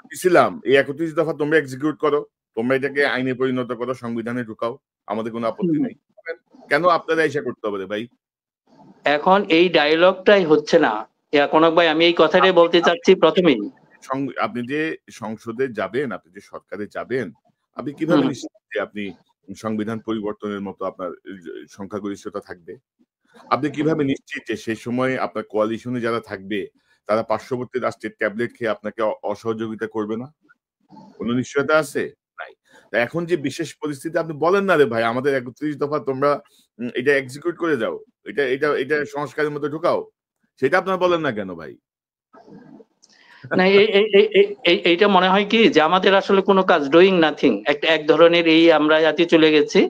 দিছিলাম এই ৩১ দফা তোমরা এক্সিকিউট করো তোমরা এটাকে আইনে পরিণত করো সংবিধানে ঢুকাও আমাদের কোনো আপত্তি নেই কেন আপনারা এসে করতে হবে ভাই এখন এই ডায়লগটাই হচ্ছে না কনক ভাই আমি এই কথাটাই বলতে চাচ্ছি প্রথমেই আপনি যে সংসদে যাবেন আপনি যে সরকারে যাবেন আপনি কিভাবে নিশ্চিত যে আপনি সংবিধান পরিবর্তনের মতো আপনার সংখ্যাগরিষ্ঠতা থাকবে আপনি কিভাবে নিশ্চিত যে সেই সময় আপনার কোয়ালিশনে যারা থাকবে তারা পার্শ্ববর্তী রাষ্ট্রের ট্যাবলেট খেয়ে আপনাকে অসহযোগিতা করবে না কোনো নিশ্চয়তা আছে নাই এখন যে বিশেষ পরিস্থিতি আপনি বলেন না রে ভাই আমাদের ৩১ দফা তোমরা এটা এক্সিকিউট করে যাও এটা এটা এটা সংস্কারের মধ্যে ঢুকাও সেটা আপনারা বলেন না কেন ভাই না এইটা মনে হয় কি যে আমাদের আসলে কোনো কাজ ডুইং নাথিং এক ধরনের এই আমরা জাতি চলে গেছি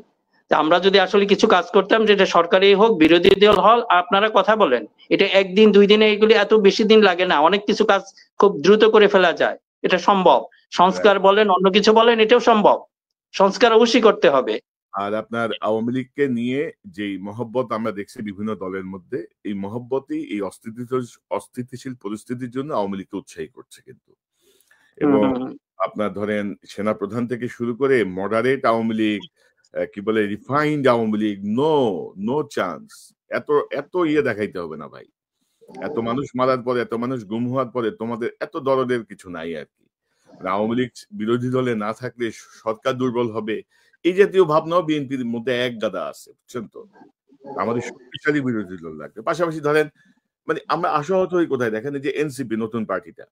আমরা যদি আসলে কিছু কাজ করতাম যেটা সরকারি হোক বিরোধী দল হল আপনারা কথা বলেন এটা একদিন 2 দিনে এগুলি এত বেশি দিন লাগে না অনেক কিছু কাজ খুব দ্রুত করে ফেলা যায় এটা সম্ভব সংস্কার বলেন অন্য কিছু বলেন এটাও সম্ভব সংস্কার অবশ্যই করতে হবে আর আপনার আওয়ামী লীগকে নিয়ে যে মহব্বত আমরা দেখছি বিভিন্ন দলের মধ্যে এই মহব্বতই এই অস্থিতিশীল পরিস্থিতির জন্য আওয়ামী লীগকে উৎসাহী করছে কিন্তু এবং আপনার ধরেন সেনাপ্রধান থেকে শুরু করে মডারেট আওয়ামী লীগ কি বলে refined Awami League no chance এত দেখাইতে হবে না ভাই এত মানুষ মারার পরে এত মানুষ গুম হওয়ার পরে তোমাদের এত দরদের কিছু নাই আর কি আওয়ামী লীগ বিরোধী দলে না থাকলে সরকার দুর্বল হবে এই জাতীয় ভাবনাও বিএনপির মধ্যে এক গাদা আছে বুঝছেন তো আমাদের শক্তিশালী বিরোধী দল লাগবে পাশাপাশি ধরেন মানে আমরা আশাহত হই কোথায় দেখেন যে এনসিপি নতুন পার্টিটা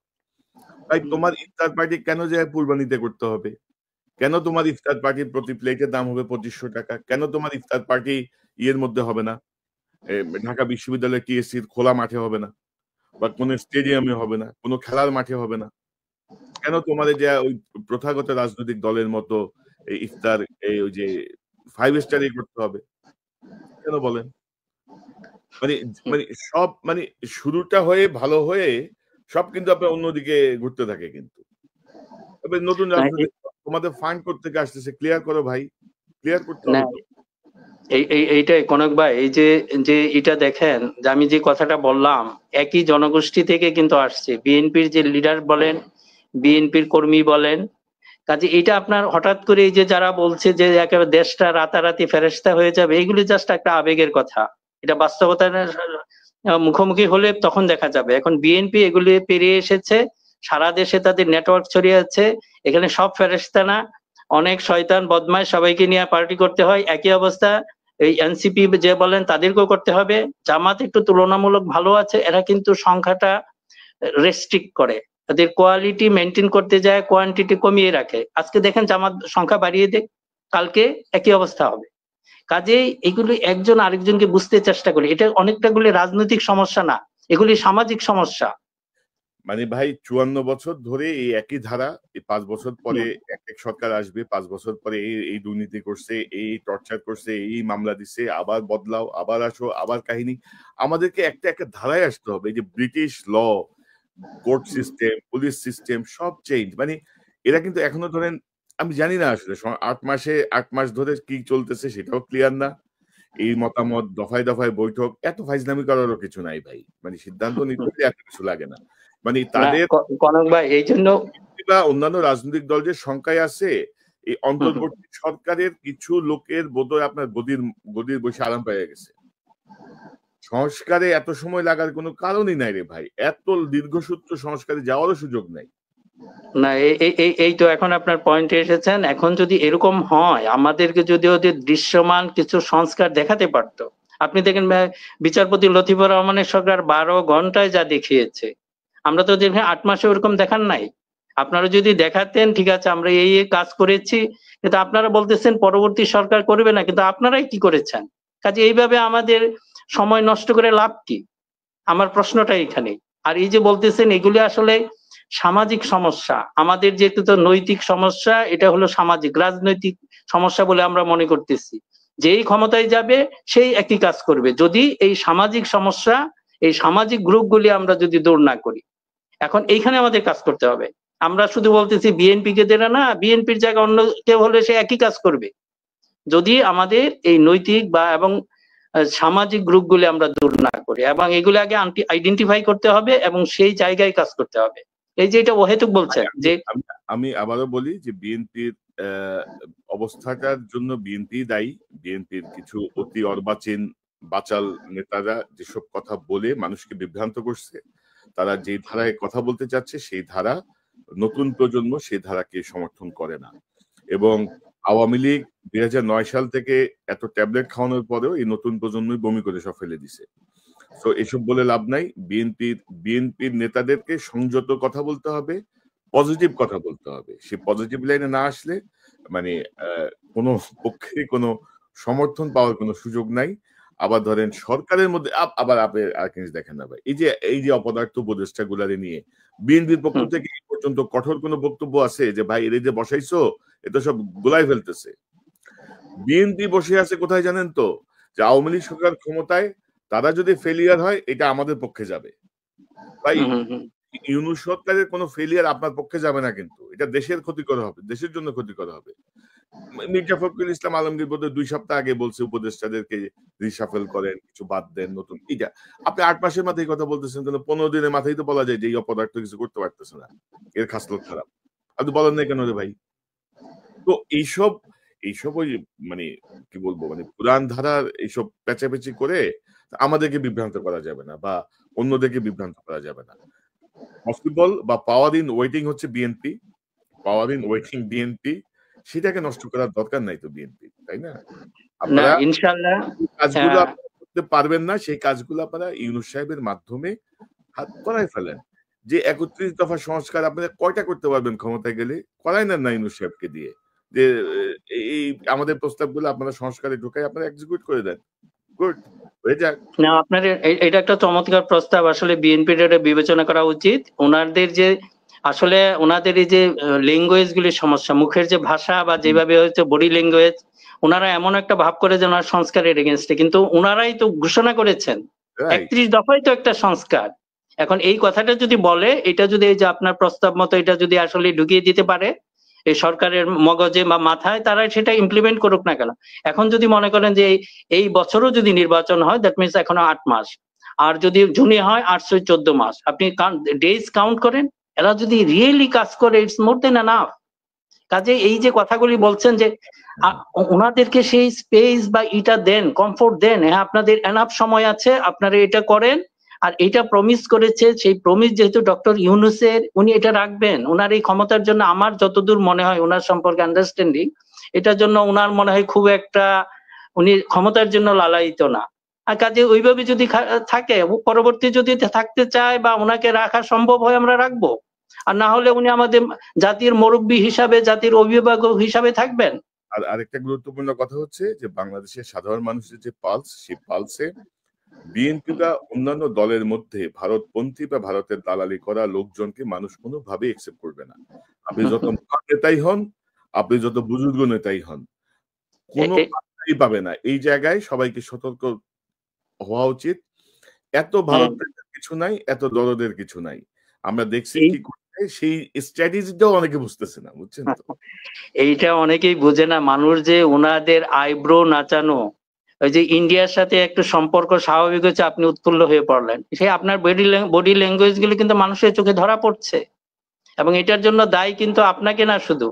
ভাই তোমার ইফতার পার্টি কেন যায় কুরবানিতে করতে হবে কেন তোমার ইফতার পার্টির প্রতি প্লেটের দাম হবে ২৫০০ টাকা কেন তোমার ইফতার পার্টি ইয়ের মধ্যে হবে না ঢাকা বিশ্ববিদ্যালয় টিএসসির খোলা মাঠে হবে না বা কোনো স্টেডিয়ামে হবে না কোনো খেলার মাঠে হবে না কেন তোমাদের যে ওই প্রথাগত রাজনৈতিক দলের মতো এই ইফতার এই ওই যে 5 স্টারই করতে হবে কেন বলেন মানে মানে সব মানে শুরুটা হয়ে ভালো হয়ে সব কিন্তু আপনার অন্যদিকে ঘুরতে থাকে কিন্তু তবে নতুন রাজনৈতিক তোমাদের ফান্ড করতে আসতেছে ক্লিয়ার করো ভাই ক্লিয়ার করতে হবে এইটাই কনক ভাই এই যে এটা দেখেন যে আমি যে কথাটা বললাম একই জনগোষ্ঠী থেকে কিন্তু আসছে বিএনপির যে লিডার বলেন বিএনপির কর্মী বলেন কাজে এটা আপনার হঠাৎ করে এই যে যারা বলছে যে একেবারে দেশটা রাতারাতি ফেরেশতা হয়ে যাবে এইগুলি জাস্ট একটা আবেগের কথা এটা বাস্তবতার মুখোমুখি হলে তখন দেখা যাবে এখন বিএনপি এগুলি পেরিয়ে এসেছে সারা দেশে তাদের নেটওয়ার্ক ছড়িয়ে আছে এখানে সব ফেরেশতা না অনেক শয়তান বদমাশ সবাইকে নিয়ে পার্টি করতে হয় একই অবস্থা এই এনসিপি যে বলেন তাদেরকেও করতে হবে জামাত একটু তুলনামূলক ভালো আছে এরা কিন্তু সংখ্যাটা রেস্ট্রিক্ট করে তাদের কোয়ালিটি মেনটেন করতে যায় কোয়ান্টিটি কমিয়ে রাখে আজকে দেখেন জামাত সংখ্যা বাড়িয়ে দেখ কালকে একই অবস্থা হবে কাজেই এগুলি একজন আরেকজনকে বুঝতে চেষ্টা করি এটা অনেকটাগুলি রাজনৈতিক সমস্যা না এগুলি সামাজিক সমস্যা মানে ভাই ৫৪ বছর ধরে এই একই ধারা এই ৫ বছর পরে এক সরকার আসবে ৫ বছর পরে এই দুর্নীতি করছে এই টর্চার করছে এই মামলা দিছে আবার বদলাও আবার আসো আবার কাহিনী আমাদেরকে একটা ধারায় আসতে হবে এই যে British law court system police system সব চেঞ্জ মানে এরা কিন্তু এখনো ধরেন আমি জানি না আসলে 8 মাস ধরে কি চলতেছে সেটাও ক্লিয়ার না। এই মতামত দফায় দফায় বৈঠক, এত ফাইজলামি করারও কিছু নাই ভাই। মানে সিদ্ধান্ত নিতে হলে এত কিছু লাগে না। মানে না তাদের কনক ভাই এই জন্য বা অন্যান্য রাজনৈতিক দল যে সংখ্যায় আছে, এই অন্তর্বর্তী সরকারের কিছু লোকের বোধহয় আপনার গদির বসে আরাম পেয়ে গেছে। সংস্কারে এত সময় লাগার কোনো কারণই নাই রে ভাই। এত দীর্ঘসূত্র সংস্কারে যাওয়ারও সুযোগ নাই। না এই তো এখন আপনার পয়েন্টে এসেছেন। এখন যদি এরকম হয়, আমাদেরকে যদি ওদের দৃশ্যমান কিছু সংস্কার দেখাতে পারতো। আপনি দেখেন বিচারপতি লতিফুর রহমানের সরকার 12 ঘন্টায় যা দেখিয়েছে, আমরা তো দেখেন 8 মাসে ওরকম দেখান নাই। আপনারা যদি দেখাতেন ঠিক আছে আমরা এই কাজ করেছি, কিন্তু আপনারা বলতেছেন পরবর্তী সরকার করবে না, কিন্তু আপনারাই কি করেছেন? কাজে এইভাবে আমাদের সময় নষ্ট করে লাভ কি? আমার প্রশ্নটা এখানে। আর এই যে বলতেছেন এগুলি আসলে সামাজিক সমস্যা, আমাদের যেহেতু তো নৈতিক সমস্যা, এটা হলো সামাজিক রাজনৈতিক সমস্যা বলে আমরা মনে করতেছি। যেই ক্ষমতায় যাবে সেই একই কাজ করবে। যদি এই সামাজিক সমস্যা, এই সামাজিক গ্রুপগুলি আমরা যদি দূর না করি, এখন এইখানে আমাদের কাজ করতে হবে। আমরা শুধু বলতেছি বিএনপি কে দেনা না, বিএনপির জায়গায় অন্য কেউ হলে সে একই কাজ করবে। যদি আমাদের এই নৈতিক বা এবং সামাজিক গ্রুপগুলি আমরা দূর না করি, এবং এগুলো আগে আইডেন্টিফাই করতে হবে এবং সেই জায়গায় কাজ করতে হবে। এই যে এটা অহেতুক বলছেন যে আমি আবারও বলি যে বিএনপির অবস্থাটার জন্য বিএনপি দায়ী। বিএনপির কিছু অতি অর্বাচীন বাচাল নেতারা যেসব কথা বলে মানুষকে বিভ্রান্ত করছে, তারা যে ধারায় কথা বলতে চাচ্ছে সেই ধারা নতুন প্রজন্ম সেই ধারাকে সমর্থন করে না। এবং আওয়ামী লীগ 2009 সাল থেকে এত ট্যাবলেট খাওয়ানোর পরেও এই নতুন প্রজন্মই বমি করে সব ফেলে দিছে। তো এসব বলে লাভ নাই। বিএনপির নেতাদেরকে সংযত কথা বলতে হবে, পজিটিভ কথা বলতে হবে। সে পজিটিভ লাইনে না আসলে মানে কোনো পক্ষে কোনো সমর্থন পাওয়ার কোনো সুযোগ নাই। আবার ধরেন সরকারের মধ্যে আবার আপনি আর জিনিস দেখেন না ভাই, এই যে অপদার্থ উপদেষ্টা গুলারে নিয়ে বিএনপির পক্ষ থেকে এই পর্যন্ত কঠোর কোনো বক্তব্য আছে যে ভাই এর যে বসাইছো এটা সব গুলাই ফেলতেছে। বিএনপি বসে আছে কোথায় জানেন তো, যে আওয়ামী লীগ সরকার ক্ষমতায়, তারা যদি ফেলিয়ার হয় এটা আমাদের পক্ষে যাবে ভাই। ইউনূস সরকারের কোনো ফেলিয়ার আপনার পক্ষে যাবে না, কিন্তু এটা দেশের ক্ষতিকর হবে, দেশের জন্য ক্ষতিকর হবে। মির্জা ফখরুল ইসলাম আলমগীর বোধহয় 2 সপ্তাহ আগে বলছে উপদেষ্টাদেরকে রিশাফেল করেন, কিছু বাদ দেন, নতুন এটা আপনি 8 মাসের মাথায় কথা বলতেছেন, তাহলে 15 দিনের মাথায় তো বলা যায় যে এই অপদার্থ কিছু করতে পারতেছে না, এর খাসলত খারাপ। আপনি বলেন না কেন রে ভাই? তো এইসব ওই মানে কি বলবো, মানে পুরান ধারার এইসব পেঁচাপেচি করে আমাদেরকে বিভ্রান্ত করা যাবে না বা অন্যদেরকে বিভ্রান্ত করা যাবে না। পসিবল বা পাওয়ার ইন ওয়েটিং হচ্ছে BNP, power in waiting BNP, সেটাকে নষ্ট করার দরকার নাই তো বিএনপি, তাই না? আপনারা ইনশাআল্লাহ কাজগুলো করতে পারবেন না, সেই কাজগুলো আপনারা ইউনূস সাহেবের মাধ্যমে হাত করাই ফেলেন। যে 31 দফা সংস্কার আপনারা কয়টা করতে পারবেন ক্ষমতায় গেলে? করাই নেন না ইউনূস সাহেবকে দিয়ে, যে এই আমাদের প্রস্তাবগুলো আপনারা সংস্কারে ঢুকাই আপনারা এক্সিকিউট করে দেন। গুড, হয়ে যাক। না আপনার এটা একটা চমৎকার প্রস্তাব। আসলে বিএনপির এটা বিবেচনা করা উচিত। ওনাদের যে আসলে ওনাদের এই যে ল্যাঙ্গুয়েজ গুলির সমস্যা, মুখের যে ভাষা বা যেভাবে হচ্ছে বডি ল্যাঙ্গুয়েজ, ওনারা এমন একটা ভাব করে যে ওনার সংস্কারের এগেনস্টে, কিন্তু ওনারাই তো ঘোষণা করেছেন 31 দফায় তো একটা সংস্কার। এখন এই কথাটা যদি বলে, এটা যদি এই যে আপনার প্রস্তাব মতো এটা যদি আসলে ঢুকিয়ে দিতে পারে এই সরকারের মগজে বা মাথায়, তারা সেটা ইমপ্লিমেন্ট করুক না কেন। এখন যদি মনে করেন যে এই বছরও যদি নির্বাচন হয়, দ্যাট মিনস এখনো 8 মাস, আর যদি জুনে হয় 814 মাস, আপনি ডেজ কাউন্ট করেন, এরা যদি রিয়েলি কাজ করে ইটস মোর দেন এনাফ। কাজে এই যে কথাগুলি বলছেন যে ওনাদেরকে সেই স্পেস বা এটা দেন, কমফোর্ট দেন, হ্যাঁ আপনাদের এনাফ সময় আছে, আপনারা এটা করেন। আর এটা প্রমিস করেছে, সেই প্রমিস যেহেতু ডক্টর ইউনূসের, উনি এটা রাখবেন। ওনার এই ক্ষমতার জন্য আমার যতদূর মনে হয় ওনার সম্পর্কে আন্ডারস্ট্যান্ডিং, এটার জন্য ওনার মনে হয় খুব একটা উনি ক্ষমতার জন্য লালায়িত না। আর কাজে ওইভাবে যদি থাকে, পরবর্তী যদি থাকতে চায় বা ওনাকে রাখা সম্ভব হয় আমরা রাখবো, আর না হলে উনি আমাদের জাতির মুরব্বী হিসাবে, জাতির অভিভাবক হিসাবে থাকবেন। আর আরেকটা গুরুত্বপূর্ণ কথা হচ্ছে যে বাংলাদেশের সাধারণ মানুষের যে পালস, সেই পালসে বিএনপি বা অন্যান্য দলের মধ্যে ভারতপন্থী বা ভারতের দালালি করা লোকজনকে মানুষ কোনোভাবেই একসেপ্ট করবে না। আপনি যত মহান নেতাই হন, আপনি যত বুজুর্গ নেতাই হন, কোনো পাত্তাই পাবে না। এই জায়গায় সবাইকে সতর্ক হওয়া উচিত। এত ভারতের কিছু নাই, এত দরদের কিছু নাই। আমরা দেখছি কি করছে সেই স্ট্র্যাটেজিটাও অনেকে বুঝতেছে না, বুঝছেন তো? এইটা অনেকেই বোঝে না। মানুষ যে ওনাদের আইব্রো নাচানো, ওই যে ইন্ডিয়ার সাথে একটু সম্পর্ক স্বাভাবিক হচ্ছে, আপনি উৎফুল্ল হয়ে পড়লেন। সেই আপনার বডি ল্যাঙ্গুয়েজ গুলো কিন্তু মানুষের চোখে ধরা পড়ছে, এবং এটার জন্য দায়ী কিন্তু আপনাকে না, শুধু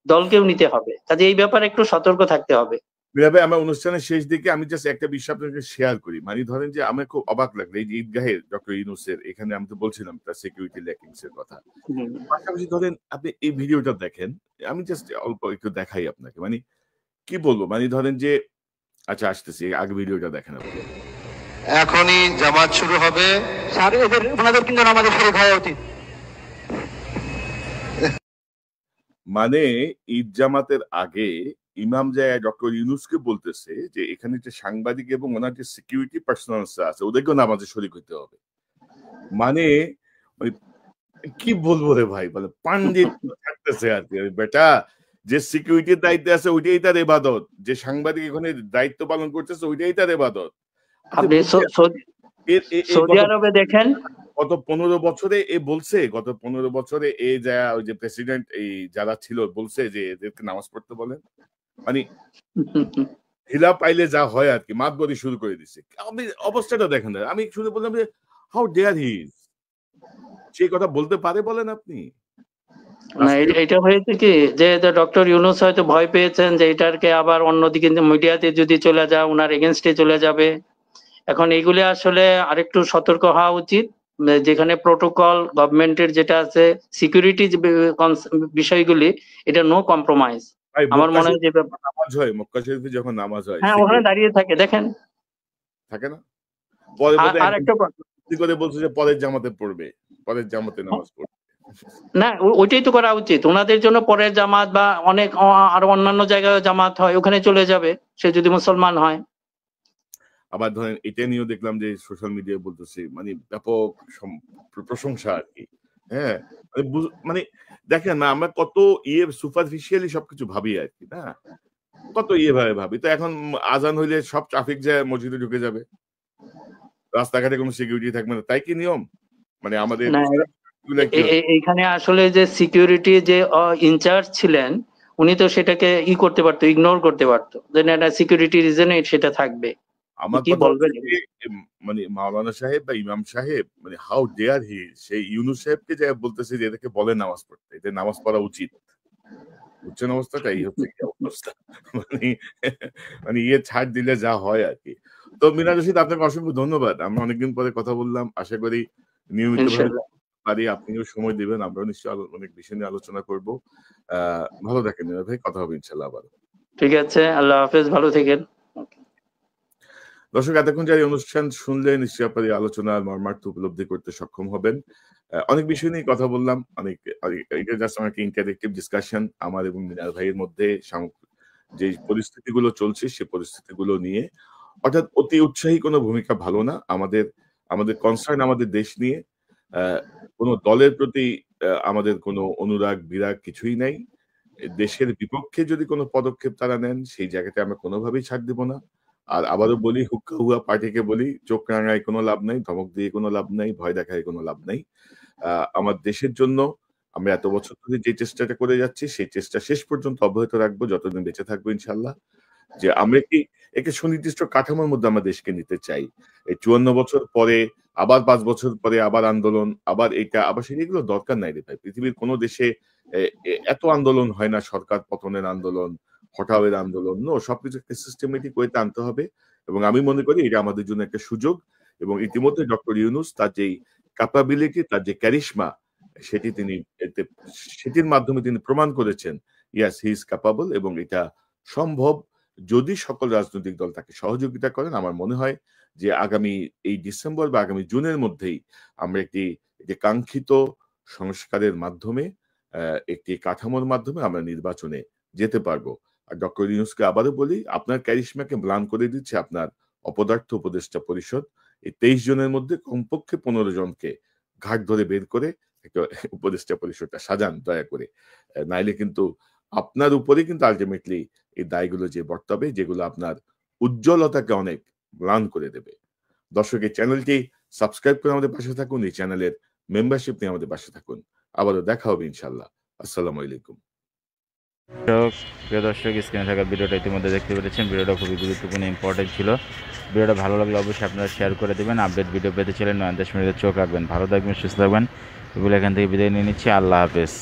দলকেও নিতে হবে। কাজে এই ব্যাপারে একটু সতর্ক থাকতে হবে। মিরা ভাই, আমার অনুষ্ঠানের শেষ দিকে আমি জাস্ট একটা বিষয় আপনাকে শেয়ার করি। মানে ধরেন যে আমার খুব অবাক লাগলো এই যে ঈদগাহে ডক্টর ইউনূসের এখানে আমি তো বলছিলাম তার সিকিউরিটি ল্যাকিংস এর কথা। হুম। পাশাপাশি ধরেন আপনি এই ভিডিওটা দেখেন, আমি জাস্ট অল্প একটু দেখাই আপনাকে। মানে কি বলবো, মানে ধরেন যে আচ্ছা আসতেছি, আগে ভিডিওটা দেখেন আপনি। এখনই জামাত শুরু হবে। স্যার ওনাদের কিন্তু আমাদের শরীক হওয়া উচিত। মানে ঈদ জামাতের আগে ইমাম জায়া ডক্টর ইউনূসকে বলতেছে যে এখানে যে সাংবাদিক এবং ওনার যে সিকিউরিটি পার্সোনালস আছে ওদেরকেও নামাজে শরীক হইতে হবে। মানে ওই কি বলবো রে ভাই, বলে পান্ডিত থাকতেছে আর কি। বেটা, যে সিকিউরিটির দায়িত্বে আছে ওইটাই তার ইবাদত, যে সাংবাদিক এখানে দায়িত্ব পালন করতেছে ওইটাই তার ইবাদত। আপনি সৌদি আরবে দেখেন, গত 15 বছরে এ বলছে, গত 15 বছরে এ যা ওই যে প্রেসিডেন্ট এই যারা ছিল বলছে যে এদেরকে নামাজ পড়তে বলেন। মানে ঢিলা পাইলে যা হয় আর কি, মাতবরি শুরু করে দিছে। আমি অবস্থাটা দেখেন না, আমি শুনে বললাম যে হাউ ডেয়ার হি ইজ, সেই কথা বলতে পারে বলেন আপনি? না এটা হয়েছে কি যে ডক্টর ইউনূস হয়তো ভয় পেয়েছেন যে এটাকে আবার অন্যদিকে মিডিয়াতে যদি চলে যায় ওনার এগেনস্টে চলে যাবে। এখন এইগুলি আসলে আরেকটু সতর্ক হওয়া উচিত। যেখানে প্রোটোকল গভর্নমেন্টের যেটা আছে, সিকিউরিটি বিষয়গুলি, এটা নো কম্প্রোমাইজ। ভাই আমার মনে হয় যে নামাজ হয়, মক্কা শরীফে যখন নামাজ হয় হ্যাঁ, ওখানে দাঁড়িয়ে থাকে, দেখেন। থাকে না? পরে আর একটা করে বলছে যে পরের জামাতে পড়বে, পরের জামাতে নামাজ পড়বে। না, ওইটাই তো করা উচিত। ওনাদের জন্য পরের জামাত বা অনেক আরো অন্যান্য জায়গায় জামাত হয়, ওখানে চলে যাবে সে যদি মুসলমান হয়। আবার ধরেন এটা নিয়েও দেখলাম যে সোশ্যাল মিডিয়ায় বলতেছে মানে ব্যাপক প্রশংসা আর কি। হ্যাঁ, মানে দেখেন না, আমরা কত সুপারফিশিয়ালি সবকিছু ভাবি আর কি, না কত ভাবে ভাবি। তো এখন আজান হইলে সব ট্রাফিক যায় মসজিদে ঢুকে যাবে, রাস্তাঘাটে কোনো সিকিউরিটি থাকবে না, তাই কি নিয়ম? মানে আমাদের এইখানে আসলে যে সিকিউরিটি যে ইনচার্জ ছিলেন, উনি তো সেটাকে করতে পারতো, ইগনোর করতে পারতো, যে না সিকিউরিটি রিজনে সেটা থাকবে। আমার কি কথা বলবেন? মানে মাওলানা সাহেব বা ইমাম সাহেব, মানে হাউ ডেয়ার হি, সেই ইউনূস সাহেবকে যে বলতেছে যে এদেরকে বলে নামাজ পড়তে, এটা নামাজ পড়া উচিত। বুঝছেন অবস্থাটা? এই হচ্ছে কি অবস্থা। মানে মানে ছাড় দিলে যা হয় আর কি। তো মিনার রশিদ, আপনাকে অসংখ্য ধন্যবাদ। আমরা অনেকদিন পরে কথা বললাম। আশা করি নিয়মিতভাবে পারি, আপনিও সময় দিবেন। আমরাও নিশ্চয়ই অনেক বিষয় নিয়ে আলোচনা করব। ভালো থাকেন মিনার ভাই, কথা হবে ইনশাআল্লাহ আবার। ঠিক আছে, আল্লাহ হাফেজ, ভালো থাকেন। দর্শক, এতক্ষণ যারা অনুষ্ঠান শুনলেন নিশ্চয়ই আপনার এই আলোচনার মর্মার্থ উপলব্ধি করতে সক্ষম হবেন। অনেক বিষয় নিয়ে কথা বললাম, অনেক এটা জাস্ট আমার ইন্টারেক্টিভ ডিসকাশন আমার এবং মিনার ভাইয়ের মধ্যে যে পরিস্থিতিগুলো চলছে সে পরিস্থিতিগুলো নিয়ে। অর্থাৎ অতি উৎসাহী কোনো ভূমিকা ভালো না। আমাদের কনসার্ন আমাদের দেশ নিয়ে। কোনো দলের প্রতি আমাদের কোনো অনুরাগ বিরাগ কিছুই নাই। দেশের বিপক্ষে যদি কোনো পদক্ষেপ তারা নেন সেই জায়গাতে আমরা কোনোভাবেই ছাড় দিব না। আর আবারও বলি, হুক্কা হুয়া পার্টিকে বলি, চোখ রাঙায় কোনো লাভ নাই, ধমক দিয়ে কোনো লাভ নাই, ভয় দেখায় কোনো লাভ নাই। আমার দেশের জন্য আমরা এত বছর ধরে যে চেষ্টাটা করে যাচ্ছি সেই চেষ্টা শেষ পর্যন্ত অব্যাহত রাখবো যতদিন বেঁচে থাকবো ইনশাআল্লাহ। যে আমরা একটি সুনির্দিষ্ট কাঠামোর মধ্যে আমরা দেশকে নিতে চাই। এই ৫৪ বছর পরে আবার ৫ বছর পরে আবার আন্দোলন, আবার এটা আবার সেটা, এগুলো দরকার নাই রে ভাই। পৃথিবীর কোনো দেশে এত আন্দোলন হয় না, সরকার পতনের আন্দোলন, হঠাওয়ের আন্দোলন। নো, সবকিছু একটা সিস্টেমেটিক ওয়েতে আনতে হবে এবং আমি মনে করি এটা আমাদের জন্য একটা সুযোগ। এবং ইতিমধ্যে ডক্টর ইউনূস তার যেই ক্যাপাবিলিটি, তার যে ক্যারিশমা সেটির মাধ্যমে তিনি প্রমাণ করেছেন ইয়াস হি ইজ ক্যাপাবল, এবং এটা সম্ভব যদি সকল রাজনৈতিক দল তাকে সহযোগিতা করেন। আমার মনে হয় যে আগামী এই ডিসেম্বর বা আগামী জুনের মধ্যেই আমরা একটি কাঙ্ক্ষিত সংস্কারের মাধ্যমে একটি কাঠামোর মাধ্যমে আমরা নির্বাচনে যেতে পারবো। আর ডক্টর ইউনূসকে আবারও বলি, আপনার ক্যারিশমাকে ম্লান করে দিচ্ছে আপনার অপদার্থ উপদেষ্টা পরিষদ। এই ২৩ জনের মধ্যে কমপক্ষে ১৫ জনকে ঘাট ধরে বের করে একটা উপদেষ্টা পরিষদটা সাজান দয়া করে। নাইলে কিন্তু আপনার উপরে কিন্তু আলটিমেটলি এই দায়গুলো যে বর্তাবে, যেগুলো আপনার উজ্জ্বলতাকে অনেক ম্লান করে দেবে। দর্শক, এই চ্যানেলটি সাবস্ক্রাইব করে আমাদের পাশে থাকুন, এই চ্যানেলের মেম্বারশিপ নিয়ে আমাদের পাশে থাকুন। আবারও দেখা হবে ইনশাল্লাহ। আসসালামু আলাইকুম। প্রিয় দর্শক, স্ক্রিনে থাকা ভিডিওটা ইতিমধ্যে দেখতে পেরেছেন। ভিডিওটা খুবই গুরুত্বপূর্ণ, ইম্পর্টেন্ট ছিল। ভিডিওটা ভালো লাগলে অবশ্যই আপনারা শেয়ার করে দেবেন। আপডেট ভিডিও পেতে চাইলে ৯ মিনিটে চোখ রাখবেন। ভালো থাকবেন, সুস্থ থাকবেন। এগুলো এখান থেকে বিদায় নিয়ে নিচ্ছি। আল্লাহ হাফেজ।